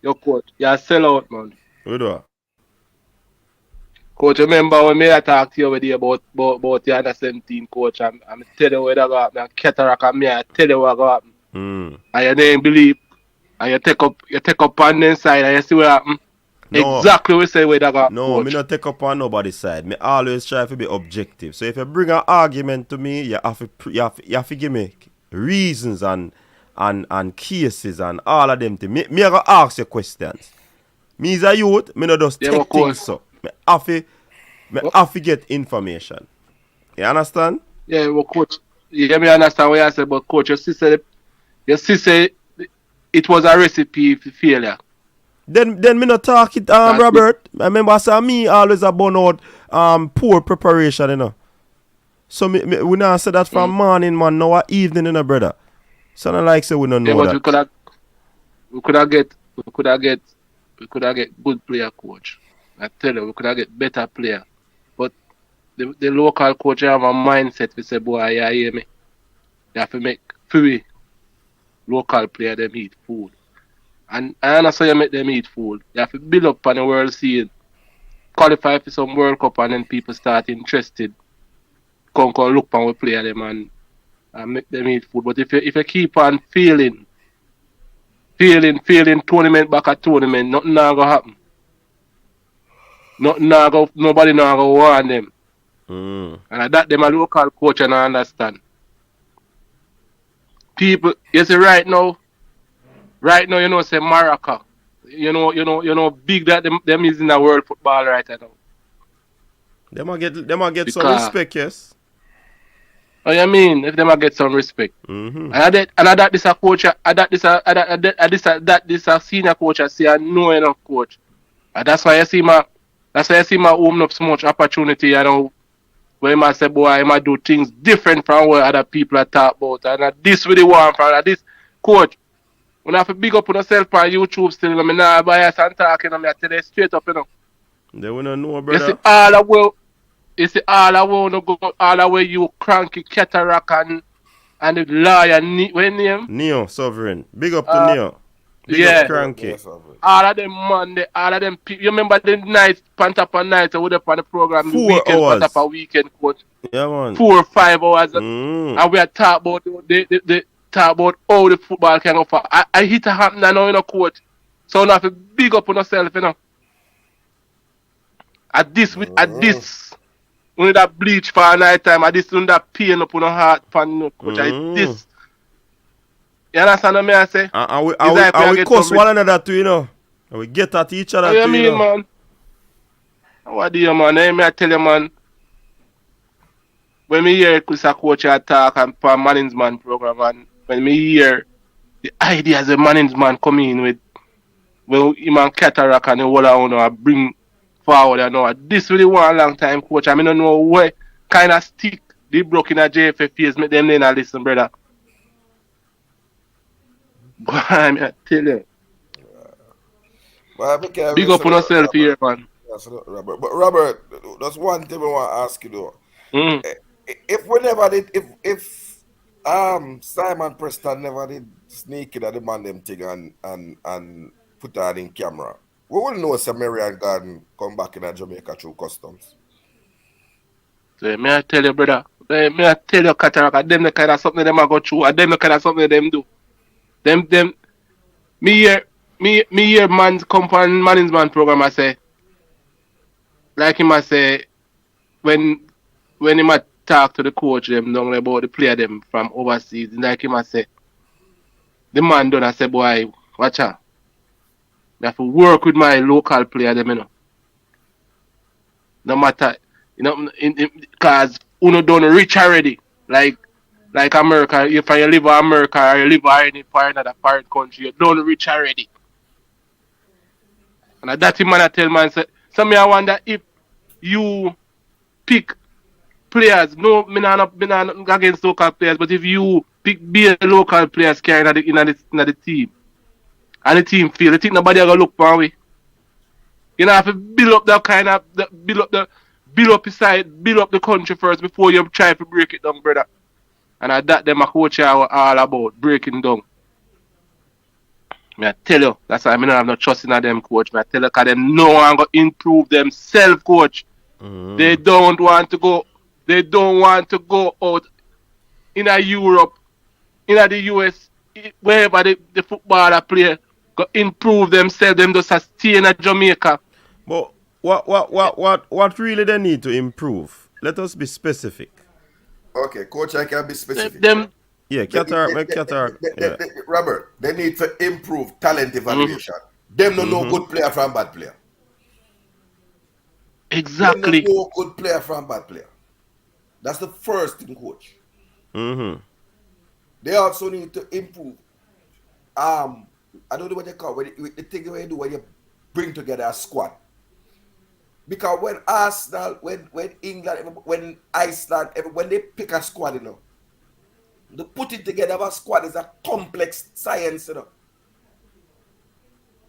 Your coach, yeah, sell out, man. What do I? Coach, remember when me I talked to you over there about the under 17 coach, I'm tell you what I got happen, cataract and me I tell you what got happen. Mm. And you didn't believe, and you take up on the inside and you see what happen. No. Exactly what say where that got No, coach. me not take up on nobody's side. Me always try to be objective. So if you bring an argument to me, you have to give me reasons and cases and all of them things. Me I go ask you questions. Me as a youth, me not just take things so. Me have to get information. You understand? Yeah, well, coach, yeah, me understand what you say, but coach, your sister it was a recipe for failure. Then me not talk it, Robert. I remember I say me always a burn out poor preparation, you know. So we not say that from morning, man, now or evening, you know, brother. So not like say we don't know but that. we could have get good player coach. I tell you, we could have get better player. But the local coach have a mindset to say, boy, you hear me? You have to make free local player them eat food. And that's how you make them eat food. You have to build up on the world scene, qualify for some World Cup, and then people start interested. Come look on we play them and make them eat food. But if you keep on failing tournament back at tournament, nothing not gonna happen. Nobody not gonna warn them. And that them a local coach and I understand. People, you see right now, you know, say Morocco. You know, big that them is in the world football right now. Them a get some respect, yes. Oh, you mean if them a get some respect? Mm-hmm. And that this a coach, this a senior coach, I see a no enough coach. And that's why you see my open up so much opportunity, you know, where I say, boy, I might do things different from what other people are talk about. And this really want from this coach. When I have to big up on yourself on YouTube still, I mean, nah, bias and talking, I tell you straight up, you know. They wanna know, brother. You see all the way, all the way you cranky cataract and the lawyer, what name? Neo Sovereign. Big up to Neo. Big up cranky. All of them Monday, all of them people. You remember the night, Pantapa night, I would have on the program, the weekend, Pantapa weekend, coach. Yeah, man. 4 or 5 hours. And we are talk about the talk about how the football can go for. I hit a happen now, you know, coach. So now have to big up on yourself, you know. At this, we need that bleach for a night time. At this, we need that pain up on the heart for coach. This. You understand what I say? And we cuss one another too, you know. And we get at each other too, you know. Man? What do you, man? I tell you, man. When me hear Chris coach talk and for management program, and when me hear the ideas the management come in with, well, him and cataract and the whole I bring forward, you know. This really one long time, coach. I mean, I don't know what kind of stick they broke in a JFF face, make them then listen, brother. But I tell you. Big up on yourself here, man. Robert. But Robert, that's one thing I want to ask you though. If we never did, if Simon Preston never did sneak in at the man them thing and put that in camera, we will know Samarian Garden come back in Jamaica through customs. So may I tell you, brother? May I tell you, Cataract, them the kind of something them I go through, and them the kind of something them do. Me hear man's company management program I say, like him I say, when him I talk to the coach them down about the player them from overseas, like him I say, the man done I say, boy, watch out. I have to work with my local player them, you know. No matter, you know, because uno done rich already, like America. If you live in America or you live in another foreign country, you done rich already. And that's the man I tell man, so me I wonder if you pick players, no, me not against local players, but if you be a local players carrying in the team, and the team feel, I think nobody ever look for me. You know, have to build up that kind of build up his side, build up the country first before you try to break it down, brother. And at that, them a coach are all about breaking down. I tell you, that's why I don't have no trust in them, coach. I tell you, because them no one going to improve themselves, coach. They don't want to go. They don't want to go out in a Europe, in a the US, wherever the footballer play, go improve themselves. Them just stay in a Jamaica. But what really they need to improve? Let us be specific. Okay, coach, I can be specific. Yeah, Qatar. Robert, they need to improve talent evaluation. Them don't know good player from bad player. Exactly. Them don't know good player from bad player. That's the first thing, coach. They also need to improve. I don't know what they call it. The thing you do when you bring together a squad. Because when Arsenal, when England, when Iceland, when they pick a squad, you know, the putting together of a squad is a complex science, you know.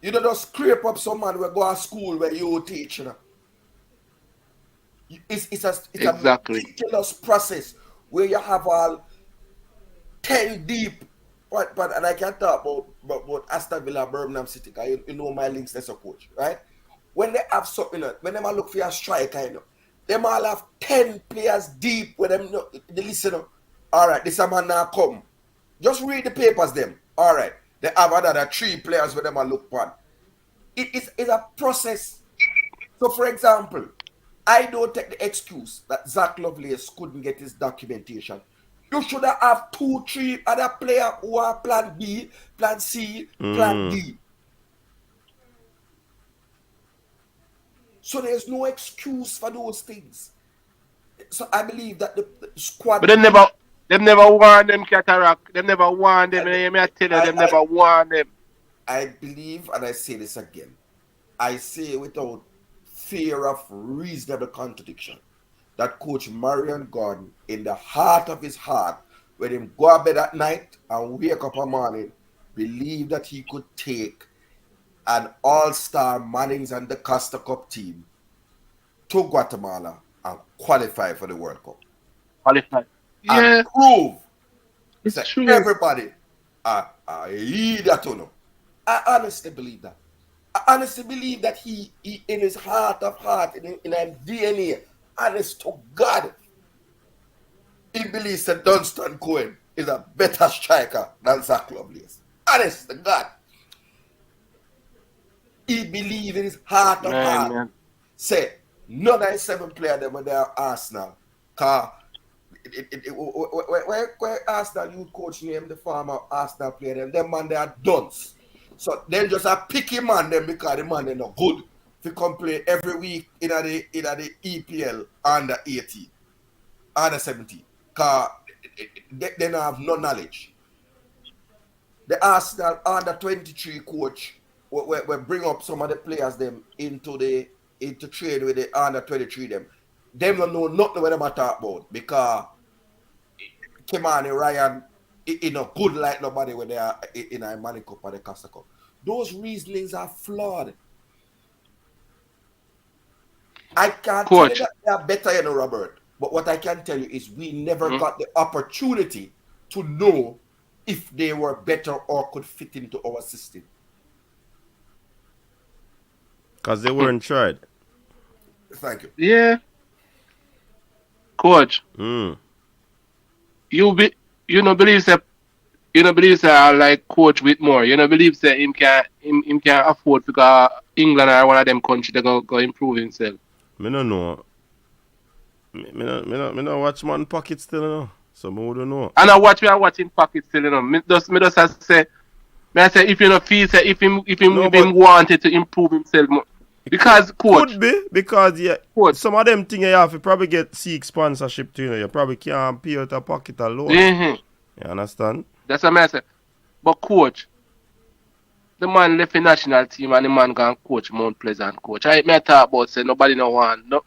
You don't just scrape up someone who go to school where you teach, you know. It's a meticulous process where you have all 10 deep. But and I can talk about Aston Villa, Birmingham City, because you know my links as a coach, right? When they have something, when they look for a striker, you know, they all have 10 players deep where them they listen. All right, this man now come. Just read the papers, them. All right, they have another 3 players where them look for. It's a process. So, for example, I don't take the excuse that Zach Lovelace couldn't get his documentation. You should have 2, 3 other players who are plan B, plan C, plan D. So there's no excuse for those things. So I believe that the squad. But them never want them cataract. Them never want them. I tell you, them never want them. I believe, and I say this again, I say without fear of reasonable contradiction, that Coach Marion Gordon, in the heart of his heart, when him go to bed at night and wake up in the morning, believed that he could take an all-star Mannings and the Costa Cup team to Guatemala and qualify for the World Cup. Qualify. And prove that true. Everybody, I honestly believe that. I honestly believe that he in his heart of heart, in his DNA, honest to God, he believes that Dunstan Cohen is a better striker than Zach Lovelace. Honest to God. He believes in his heart of heart. Man. Say, none of the 7 players that were there Arsenal. Because where Arsenal youth coach named the former Arsenal player, them man they are dunce. So then just a picky man them because the man they not good. If you come play every week in the EPL under 18, under 17. Because they don't have no knowledge. The Arsenal under 23 coach we bring up some of the players them into trade with the under 23 them. Them don't know nothing what them are talk about because Kimani Ryan in a good like nobody when they are in a Money Cup or the Costa Cup. Those reasonings are flawed. I can't tell you that they are better, you know, Robert. But what I can tell you is we never got the opportunity to know if they were better or could fit into our system. Because they weren't tried. Thank you. Yeah. Coach. You don't believe that like Coach Whitmore. You don't believe that him can afford because England are one of them countries that go improve himself. Me don't know. Me no watch man pocket still, you know. So me don't know. And I watching pocket still, you know. Me just say if you don't feel say if him wanted to improve himself more. Because coach could be because coach, some of them things you have to probably seek sponsorship to, you know. You probably can't pay out a pocket alone. You understand? That's what I say. But coach, the man left the national team and the man gone coach Mount Pleasant coach. I talk about say nobody no want no.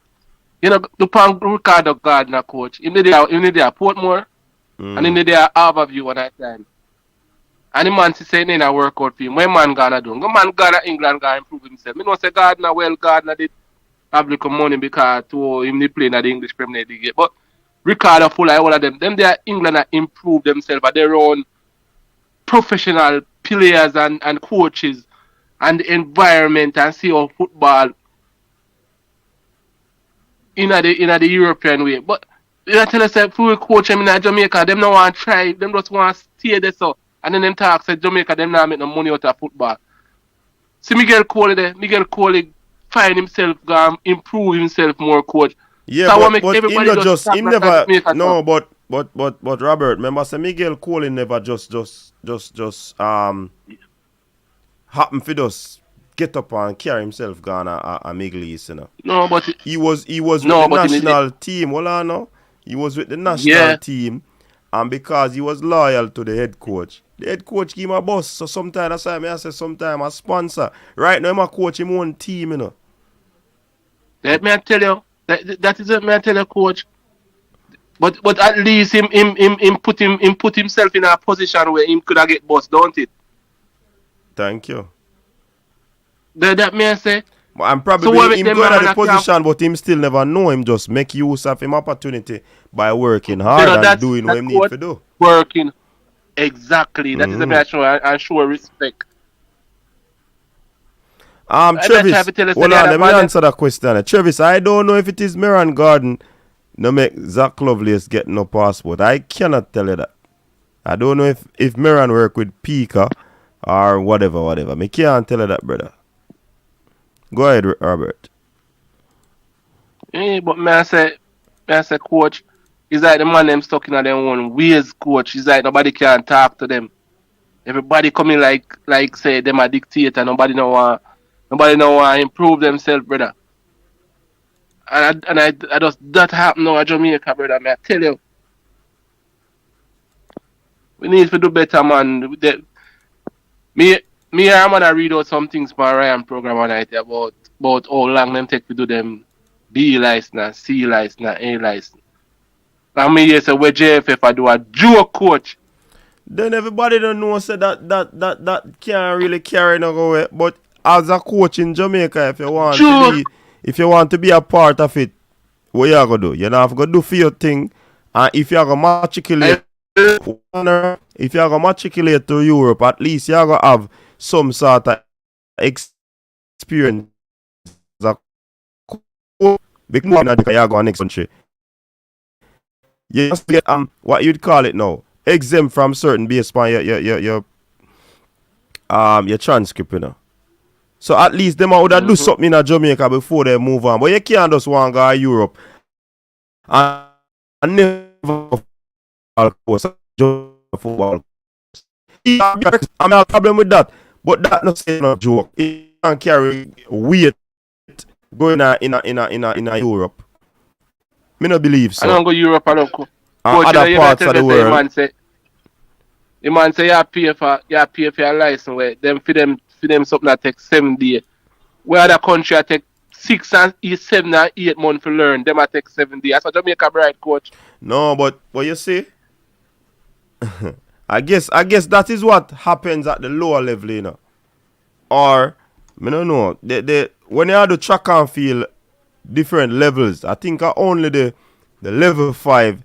You know the pan Ricardo Gardner coach. He need there Portmore and he need there Harborview one night time. And the man saying in a workout for him. When man gonna do? The man gonna England gonna improve himself. Me know say Gardner did have little money because to him they play in the English Premier League. But Ricardo full all of them they are England are improve themselves at their own professional players and coaches and the environment and see how football in the European way. But you tell us that we coach them in Jamaica, them no want to try, them just want to stay there so. And then them talk say Jamaica, them not make no money out of football. See Miguel Coley there. Miguel Coley find himself, improve himself more, coach. Yeah, so but he never no, but Robert, remember say Miguel Coley never just happen for just get up and carry himself gone a Middle East, you know. No, but he was with the national team. Well, I know he was with the national team, and because he was loyal to the head coach. The head coach give him a boss, so sometimes that's why I say sometimes a sponsor. Right now, I'm a coach him own team, you know. Let me tell you, that is what me tell you, coach. But at least him put himself in a position where him could have get boss, don't it? Thank you. That may I say. I'm probably him going at the position, but him still never know him. Just make use of him opportunity by working hard and doing what him need to do. Working. Exactly. That is the best show and show respect. Travis, hold on, let me answer that question. Travis, I don't know if it is Miran Garden no make Zach Lovelace get no passport. I cannot tell you that. I don't know if Miran work with Pika or whatever. Me can't tell you that, brother. Go ahead, Robert. Yeah, but may I say, coach, it's like the man them stuck in their own ways, coach. It's like nobody can talk to them. Everybody coming like say them a dictator. Nobody no want improve themselves, brother. And I just that happen now at Jamaica, brother. May I tell you, we need to do better, man. Me I'm gonna read out some things for Ryan program on night about how long them take to do them B license, C license, A license. And me say where JFF I do a joke, coach. Then everybody don't know say that can't really carry no go away. But as a coach in Jamaica, if you want to be a part of it, what you gonna do? You have to do for your thing, and if you are gonna matriculate to Europe, at least you are gonna have some sort of experience. Because you go next country, you just get what you'd call it now, exempt from certain based on your transcript, you know. So at least them would have do something in Jamaica before they move on. But you can't just want to go to Europe and never football. I have a problem with that. But that's not saying no joke. It can carry weight going in Europe. Me no believe so. I don't go Europe, I don't go. Other parts of the world. The man say you pay for your license where them for them something that takes 7 days. Where other country I take 6 and 7 and 8 months to learn, them I take 7 days. That's what Jamaica bright, coach. No, but what you see? I guess that is what happens at the lower level, you know. Or I don't know. When you have the track and field different levels, I think only the level 5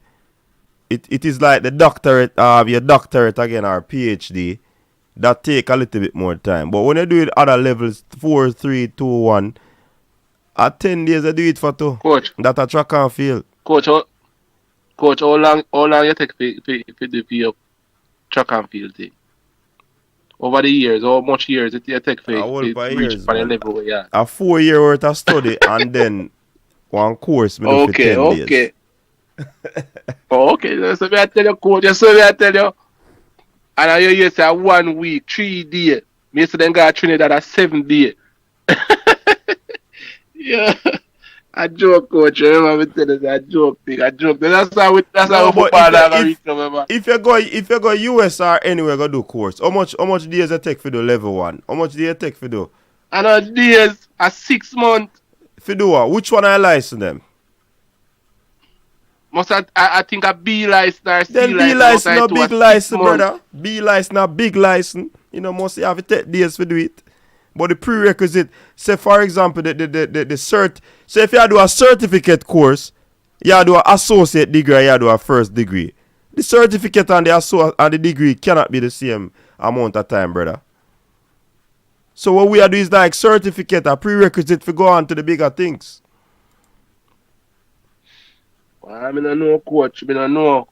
it is like the doctorate your doctorate again or PhD that take a little bit more time. But when you do it other levels 4, 3, 2, 1 at 10 days I do it for 2. Coach. That a track and field. Coach, how long you take for do your track and field thing? Over the years, how much years it take for reach for the level where you are? A 4-year worth of study and then one course me do for 10 days. Okay. Okay, so I tell you, coach, I tell you. And I hear you say 1 week, 3 days. Me say them got Trinidad at 7 days. Yeah. I joke, coach. Remember me tell you, I joke. That's how football reach, remember. If you go US or anywhere go do course, how much days it take for the level 1? How much do you take for do? I know days are 6 months. For do what? Which one I license them? I think a B license or C Then B license license no big license, brother. B license no big license. You know, must have to take days to do it. But the prerequisite, say for example, the cert. So if you do a certificate course, you do an associate degree, you do a first degree. The certificate and the degree cannot be the same amount of time, brother. So what we are doing is like certificate, a prerequisite for go on to the bigger things. Well, I don't know, coach. I don't know.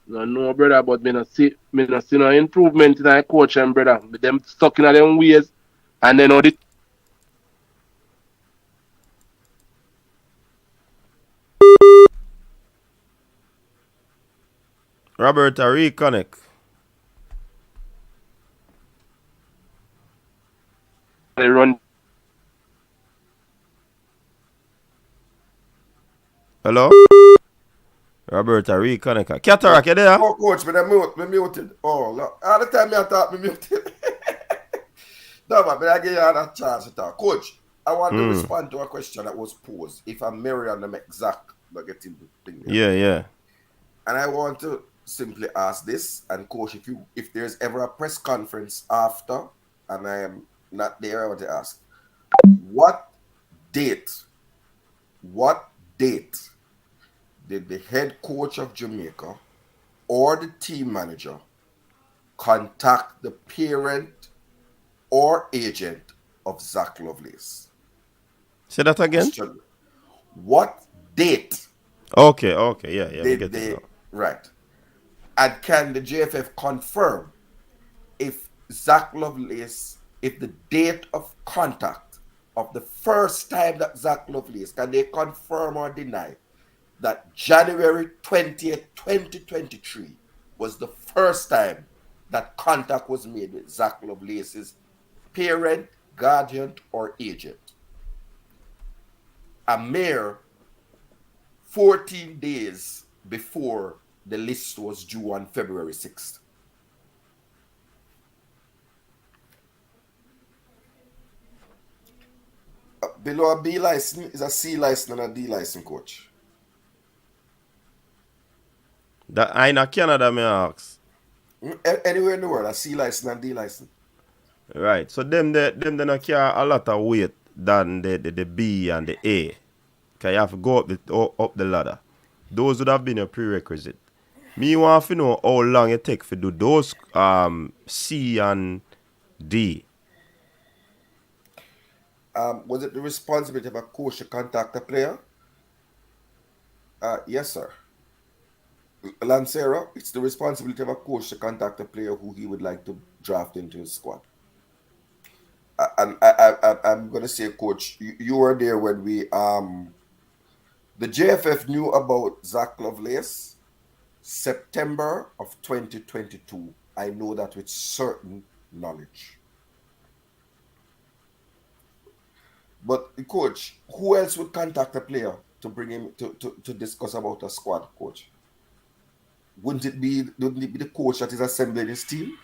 I don't know, brother, but I see no improvement in our coach and brother. With them stuck in them ways. And then all the Robert, reconnect. they run. Hello? Robert, reconnect. Cataract, you there? Oh, coach, me muted. Oh, look. All the time I thought me muted. No, man, I give you another chance to talk. Coach, I want to respond to a question that was posed. If I'm Marion, I'm exact, not getting the thing. Yeah. And I want to simply ask this, and coach, if there's ever a press conference after, and I am not there, I want to ask, what date did the head coach of Jamaica or the team manager contact the parent or agent of Zach Lovelace? Say that again? Question. What date Okay, yeah, we did get they, it now. right? And can the JFF confirm if Zach Lovelace, if the date of contact of the first time that Zach Lovelace, can they confirm or deny that January 20th, 2023 was the first time that contact was made with Zach Lovelace's parent, guardian, or agent? A mere 14 days before the list was due on February 6th. Below a B license is a C license and a D license, coach. That I in Canada, me ask. Anywhere in the world, a C license and D license. Right. So them not carry a lot of weight than the B and the A. Cause you have to go up the ladder. Those would have been a prerequisite. Me want to know how long it take to do those C and D. Was it the responsibility of a coach to contact a player? Yes, sir. Lancero, it's the responsibility of a coach to contact a player who he would like to draft into his squad. And I'm going to say, coach, you were there when the JFF knew about Zach Lovelace September of 2022. I know that with certain knowledge. But coach, who else would contact a player to bring him to discuss about a squad, coach? Wouldn't it be the coach that is assembling his team?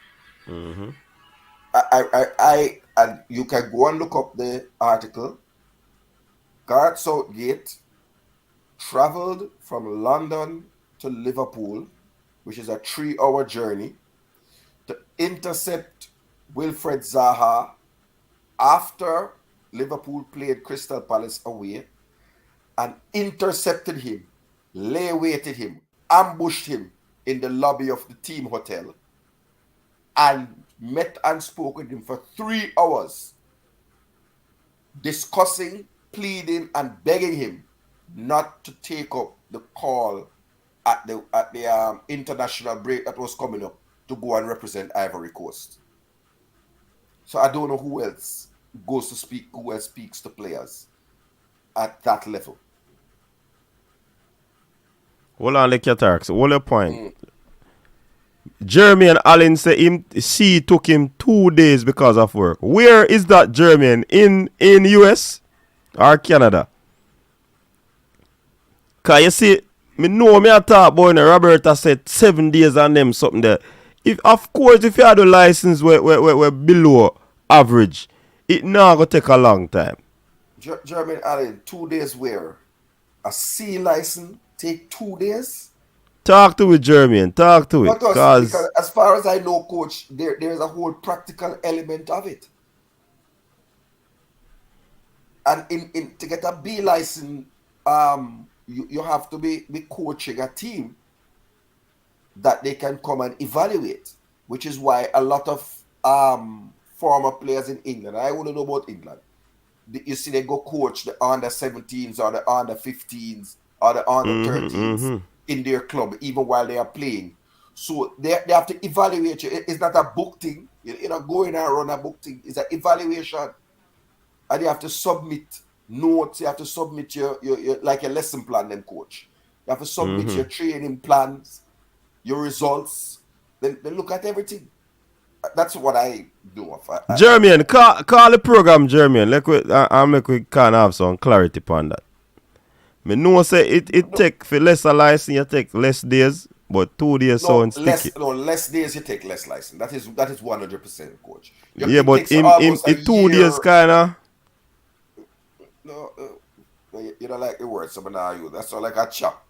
Mm-hmm. And you can go and look up the article. Gareth Southgate traveled from London to Liverpool, which is a 3-hour journey, to intercept Wilfred Zaha after Liverpool played Crystal Palace away, and intercepted him, lay-waited him, ambushed him in the lobby of the team hotel, and met and spoke with him for 3 hours, discussing, pleading, and begging him not to take up the call at the international break that was coming up to go and represent Ivory Coast. So I don't know who else goes to speak, who else speaks to players at that level. Hold on, the cataracts. Hold your point. Jeremy and Allen say C took him 2 days because of work. Where is that Jeremy? In US or Canada? Cause you see, me know me a talk about Roberta said 7 days and them something there. If you had a license we're below average, it not gonna take a long time. Jeremy and Allen, 2 days where? A C license take 2 days? Talk to it, Jermaine. Talk to it. Because as far as I know, coach, there is a whole practical element of it. And in to get a B license, you have to be coaching a team that they can come and evaluate, which is why a lot of former players in England, I want to know about England, you see they go coach the under 17s or the under 15s or the under 13s in their club, even while they are playing. So they have to evaluate you. It's not a book thing. You're not going and run a book thing. It's an evaluation. And you have to submit notes. You have to submit your like a lesson plan, then coach. You have to submit your training plans, your results. Then look at everything. That's what I do. Jermaine, call the program, Jermaine. I'll make we can have some clarity upon that. Me know say it take for lesser license, you take less days, but 2 days sounds sticky. Less days you take less license. That is 100%, coach. Yeah, but in 2 days kinda. No, you don't like the word, so now you. That's all like a chop.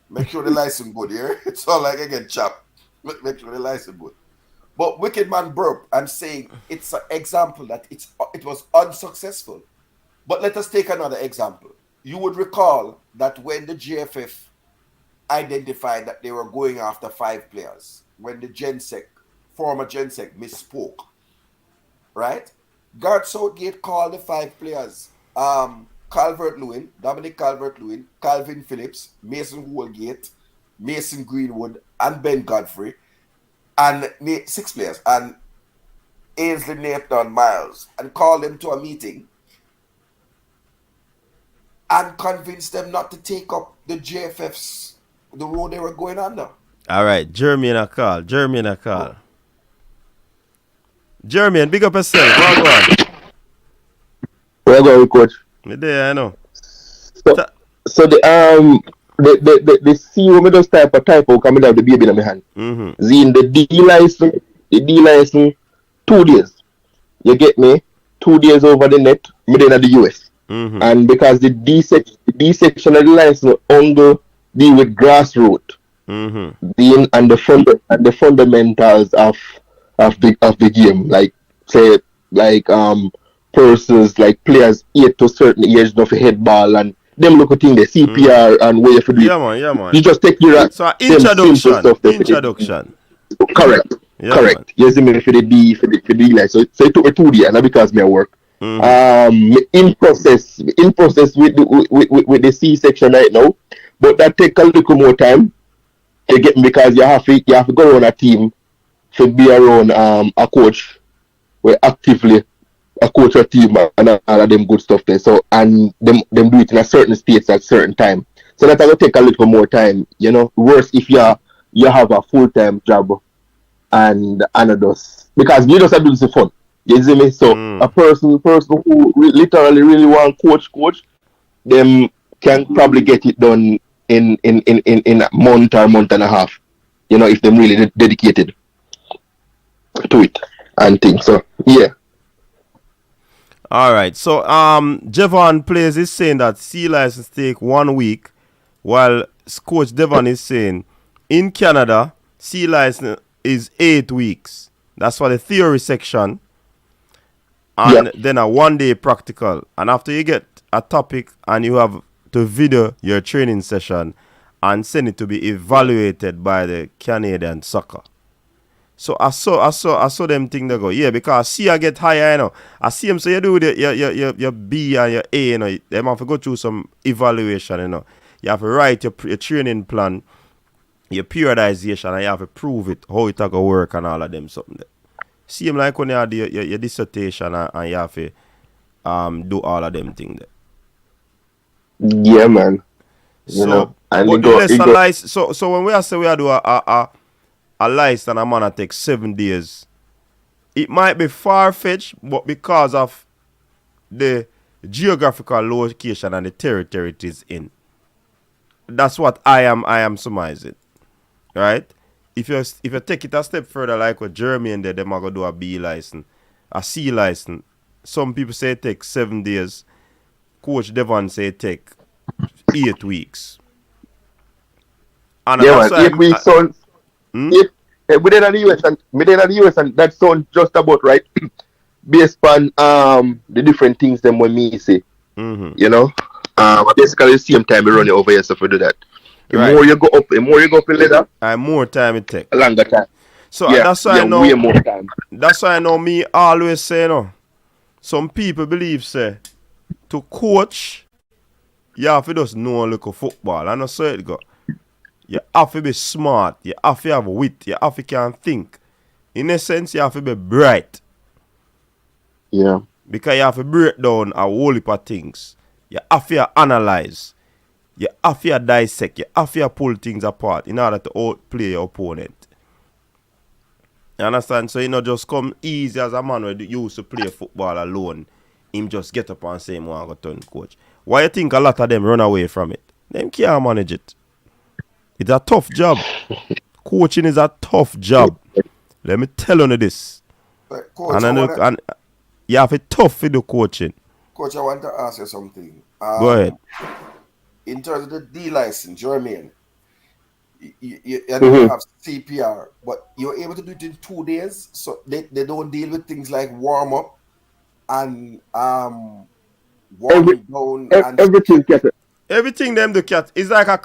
Make sure the license good, yeah? It's all like again chop. Make sure the license good. But Wicked Man burp, I'm saying it's an example that it was unsuccessful. But let us take another example. You would recall that when the GFF identified that they were going after 5 players, when the former Gensec misspoke, right? Gareth Southgate called the 5 players. Calvert-Lewin, Dominic Calvert-Lewin, Calvin Phillips, Mason Woolgate, Mason Greenwood, and Ben Godfrey, and 6 players, and Ainsley Nathan Miles, and called them to a meeting and convinced them not to take up the JFF's, the road they were going under. All right, Jermaine a call. Jermaine, big up yourself. Go on. Where go, coach? Me there, I know. So the CEO me just type coming out the baby in my hand. Zine the D license 2 days. You get me? 2 days over the net, me then at the US. And because the D section of the license only deal with grassroots, and the fundamentals of the game, like say persons like players 8 to certain age of a head ball and them look at things the CPR and where you do it. Yeah man. You just take your so introduction. Correct. Yeah, correct. Man. You see me for the D like so it took me 2 days and because me work. In process with the C section right now, but that take a little more time to get me because you have to go around a team to be around a coach where actively a coach or team and all of them good stuff there. So and them do it in a certain states at certain time. So that will take a little more time. You know, worse if you have a full-time job and others because you just have to do this for fun. You see me? So a person who literally really want coach, them can probably get it done in a month or month and a half. You know, if them really dedicated to it and things. So yeah. All right. So Javon Plays is saying that C license take 1 week, while Coach Devon is saying in Canada C license is 8 weeks. That's for the theory section. And then a 1 day practical. And after you get a topic and you have to video your training session and send it to be evaluated by the Canadian soccer. So I saw them think they go, yeah, because C I get higher, you know. I see them so you do your B and your A, you know, they have to go through some evaluation, you know. You have to write your training plan, your periodization, and you have to prove it, how it will work and all of them something there. See him like when you have your dissertation and you have to do all of them things there. Yeah, man. So when we say we do a license and a man take 7 days, it might be far-fetched, but because of the geographical location and the territory it is in, that's what I am surmising, right? If you take it a step further, like what Jermaine did, them are gonna do a B license, a C license. Some people say it takes 7 days. Coach Devon say it take 8 weeks. And Yeah, that's man. why 8 weeks sounds. hmm? If we did in the US and that sounds just about right, based on the different things them when me say. Mm-hmm. You know, basically the same time we run it over here, so if we do that. The Right. more you go up in leather, And more time it take. a longer time. So Yeah, that's why I know way more time. that's why I know me always say, you know, some people believe say to coach you have to just know a little football. I know so it go. You have to be smart, you have to have wit, you have to can think. In a sense, you have to be bright. Yeah. Because you have to break down a whole heap of things. You have to analyze. You have to dissect. You have to pull things apart in order to outplay your opponent. You understand? So you know just come easy as a man who used to play football alone. Him just get up and say him want to turn coach. Why you think a lot of them run away from it? Them can't manage it. It's a tough job. Coaching is a tough job. Let me tell you this. Coach, And you have it tough for the coaching. Coach, I want to ask you something. Go ahead. In terms of the D license, you know what I mean? You have CPR, but you're able to do it in 2 days, so they don't deal with things like warm up and warming down and Everything, Keta. Everything them do cat is like a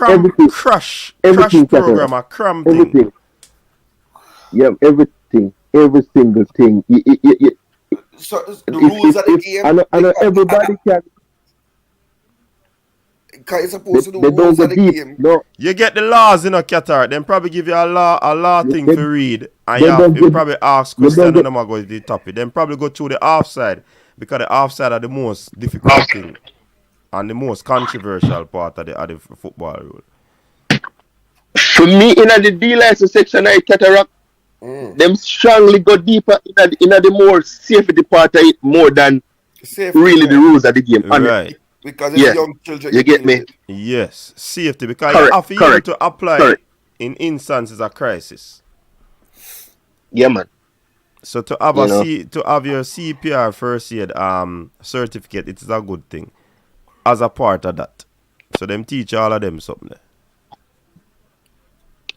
Everything. crash Everything, program, a cram thing. Everything. Yeah, everything. Every single thing. so the rules of the game. I know everybody can. It's supposed to do They don't rules go of the deep. game. No. You get the laws in a Qatar, then probably give you a law thing to read, and they you probably ask questions don't and get- them are going to the topic. Then probably go through the offside because the offside are the most difficult thing and the most controversial part of the football rule. For me, in the D license section, I cataract. Them strongly go deeper in the more safety part of it more than Safety, really the rules of the game. Right. Because it's young children. You get me? Yes, safety because Correct, you have to be able to apply it in instances of crisis. Yeah, man. So to have to have your CPR first aid certificate, it is a good thing as a part of that. So them teach all of them something.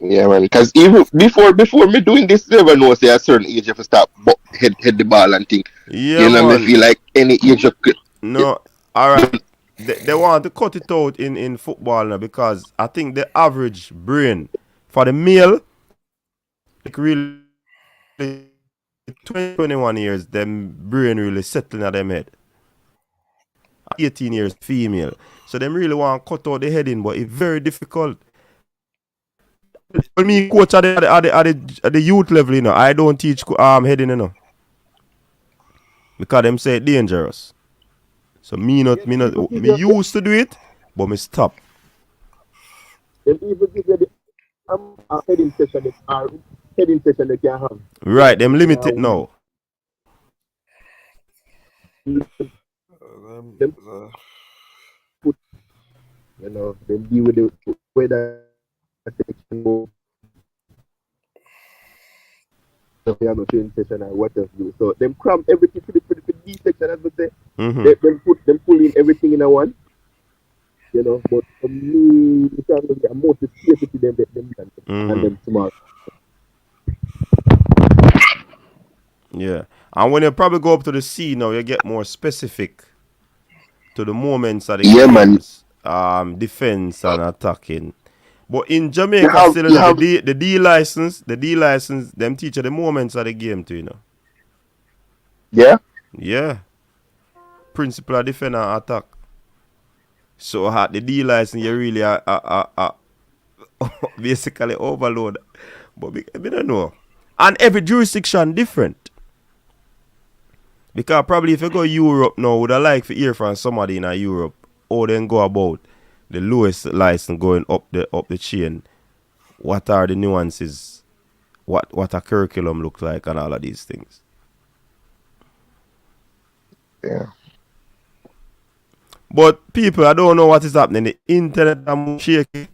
Yeah, man. Because even before me doing this, you never know. Say a certain age, you have to start head the ball and thing. Yeah, you know, man. me feel like any age you could. No, all right. They want to cut it out in football now because I think the average brain for the male, like really 21 years, them brain really settling at them head. 18 years female. So them really want to cut out the heading, but it's very difficult. When me coach at the youth level, you know, I don't teach heading, you know. Because them say it dangerous. So me used to do it, but me stop. Them even give you the heading session they can have. Right, them limit it now. You know, they deal with the weather section. So they have a training session and what else do. So them cram everything for the D section, as we say. Them pull in everything in a one. You know, but for me, it's actually a more safety to them and them smart. Yeah. And when you probably go up to the sea now, you get more specific to the moments of the games, defense and attacking. But in Jamaica, the D license, them teach you the moments of the game too, you know. Yeah? Yeah. Principle of defend and attack. So at the D license, you really basically overload. But we don't know. And every jurisdiction different. Because probably if you go Europe now, would I like to hear from somebody in Europe or then go about the lowest license going up the chain. What are the nuances? What a curriculum looks like and all of these things. Yeah. But people, I don't know what is happening. The internet I'm shaking.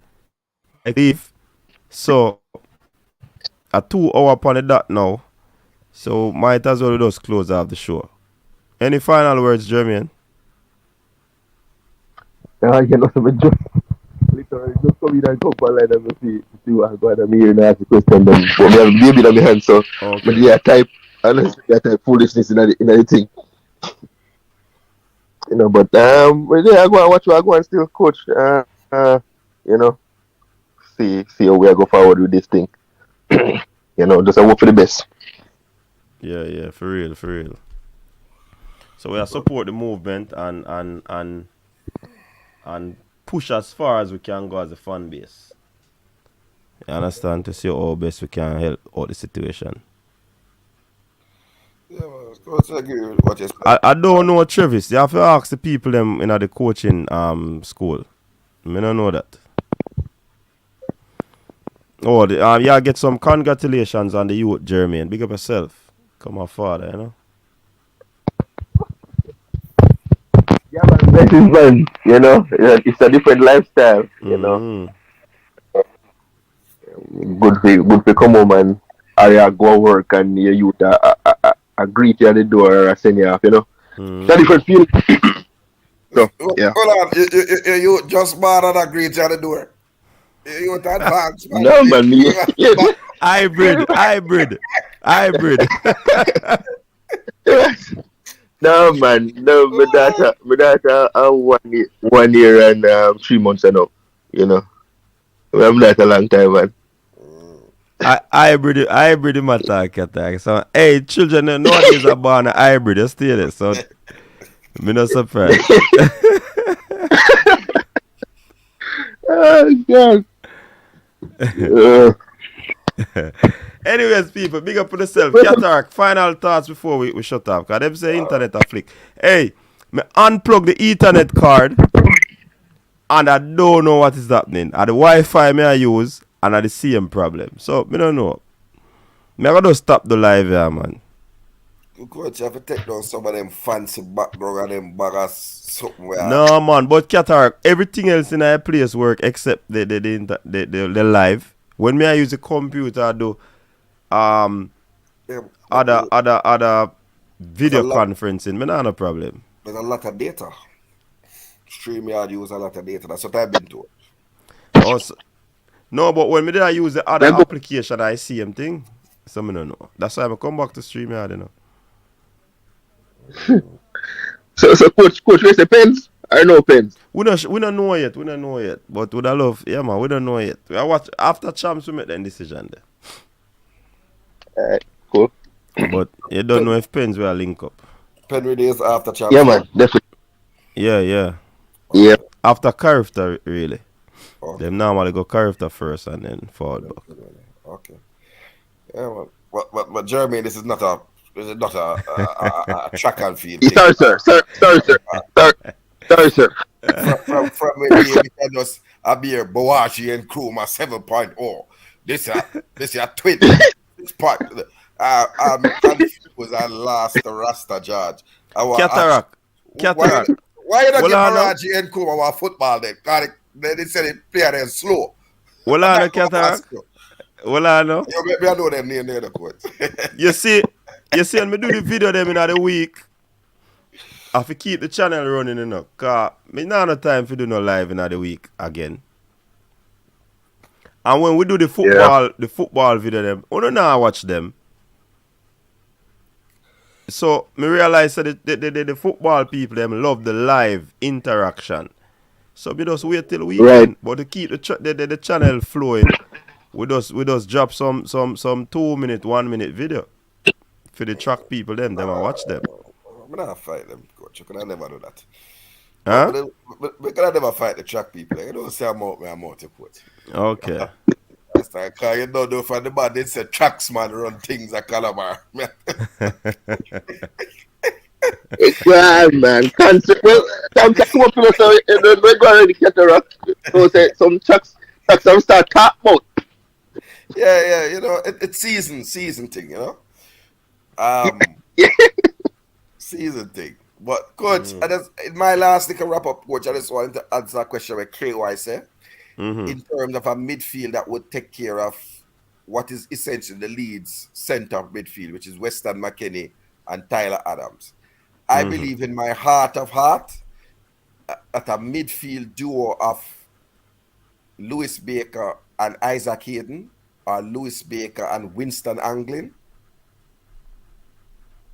So a 2 hour upon the dot now. So might as well just close off the show. Any final words, Jermaine? You know, just little So just come in and come for line and see what I got. I'm here and ask the question. Then, but me have a baby in my hand, so but Okay. yeah, type honestly, I type foolishness in the thing. But yeah, I go and still coach. You know, see how we go forward with this thing. Just I hope for the best. Yeah, for real, for real. So we are support the movement and push as far as we can go as a fan base. You understand? To see how best we can help out the situation. Yeah, man, coach, I agree with what you said. I don't know Travis. You have to ask the people them in the coaching school. I don't know that. Oh, yeah, get some congratulations on the youth, Jermaine. Big up yourself. Come on, father, Yeah, man, that is fun. It's a different lifestyle. Mm-hmm. Good for come home and area go work and your youth greet you at the door or send you off. It's a different feeling. So yeah. Hold on, you just bought and agreed to the door. You advance, man. No man, me. Hybrid. No man, no. My daughter 1 year and 3 months enough. I'm not a long time, man. Hybrid attack. So hey, children nowadays are born a hybrid, you still there. So me not surprised. Oh God. Anyways, people, big up for yourself. Cataract, final thoughts before we shut up. Because them say internet a flick. Hey, me unplug the Ethernet card and I don't know what is happening. And the Wi-Fi me I use and I the same problem. So, me don't know. Me I gotta stop the live here, man. Coach, you have to take down some of them fancy background and them baggers something where. No, man, but Cataract, everything else in our place work except the live. When me I use the computer, I do Yeah, other video conferencing, me not no problem. there's a lot of data. StreamYard use a lot of data. That's what I've been told. Also, no, but when me did I use the other application, I see them thing. So me don't know. That's why I come back to StreamYard, So coach, where's the pens? I know pens. We don't know yet. But would I love, yeah man, we don't know yet. I watch after champs we make the decision there. Alright, cool. But you don't know if pens will link up. Penry days after champs. Yeah man, definitely. Yeah. Yeah. After character really. Okay. Them normally go character first and then forward back. Okay. Yeah, man. But Jeremy, this is not a track and field thing. Sorry, sir. Sorry, sir. From when we can just a beer Bawashi and Kruma 7.0. This is twin. This part I'm confused and lost the Rasta George. Cataract. Why you not get Bawashi and Kruma about football then? Because they said they play them slow. Well I know Cataract. Well I know. You maybe I know them near the court. You see when me do the video them in the week, I have to keep the channel running, because me not no time for do no live in the week again. And when we do the football video them, I don't know watch them. So me realize that the football people them love the live interaction. So we just wait till weekend. Right. But to keep the channel flowing, we just drop some 2-minute, 1-minute video for the track people them and watch them. I'm not fight them, coach. I never do that. Huh? But I never fight the track people. You don't say I'm out to coach. Okay. That's like, because you don't know for the man, they say tracks man run things at Calabar. Yeah, man. Well, sometimes people say we're going to Cataract. So say some tracks some start top mode. Yeah, it's season thing, season thing. But coach, in my last little wrap up, coach, I just wanted to answer a question with KY said. In terms of a midfield that would take care of what is essentially the Leeds centre of midfield, which is Weston McKennie and Tyler Adams. I believe in my heart of heart at a midfield duo of Lewis Baker and Isaac Hayden, or Lewis Baker and Winston Anglin,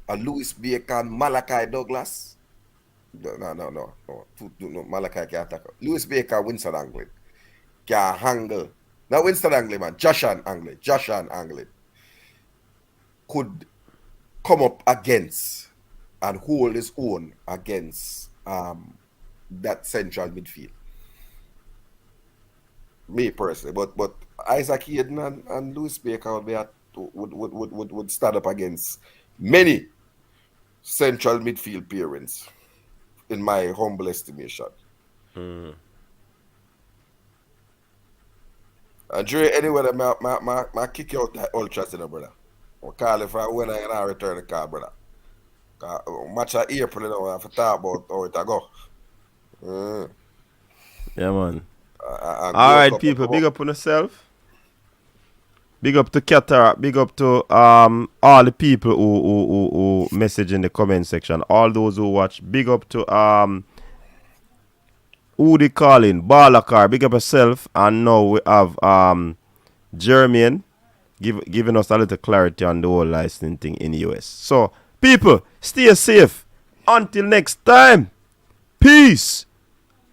or Lewis Baker and Malachi Douglas. No. Malachi can't tackle. Lewis Baker, Winston Anglin can handle. Not Winston Anglin, man. Joshan Anglin could come up against and hold his own against that central midfield. Me personally, but Isaac Hayden and Lewis Baker would stand up against many central midfield pairings, in my humble estimation. And Dre, anyway, I kick you out that ultras, brother. I'll call if I win and I return the car, brother. Much of April, I have to talk about how it go. Yeah, man. All right, people, big up on yourself. Big up to Qatar. Big up to all the people who message in the comment section. All those who watch. Big up to who they calling Balakar. Big up yourself. And now we have Jermaine giving us a little clarity on the whole licensing thing in the US. So, people, stay safe. Until next time. Peace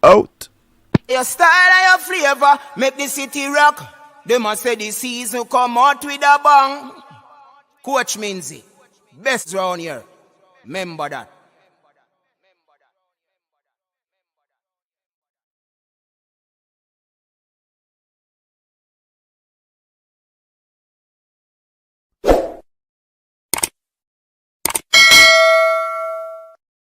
out. Your style and your flavor make the city rock. They must say the season come out with a bang. Coach Minzy, best round here. Remember that.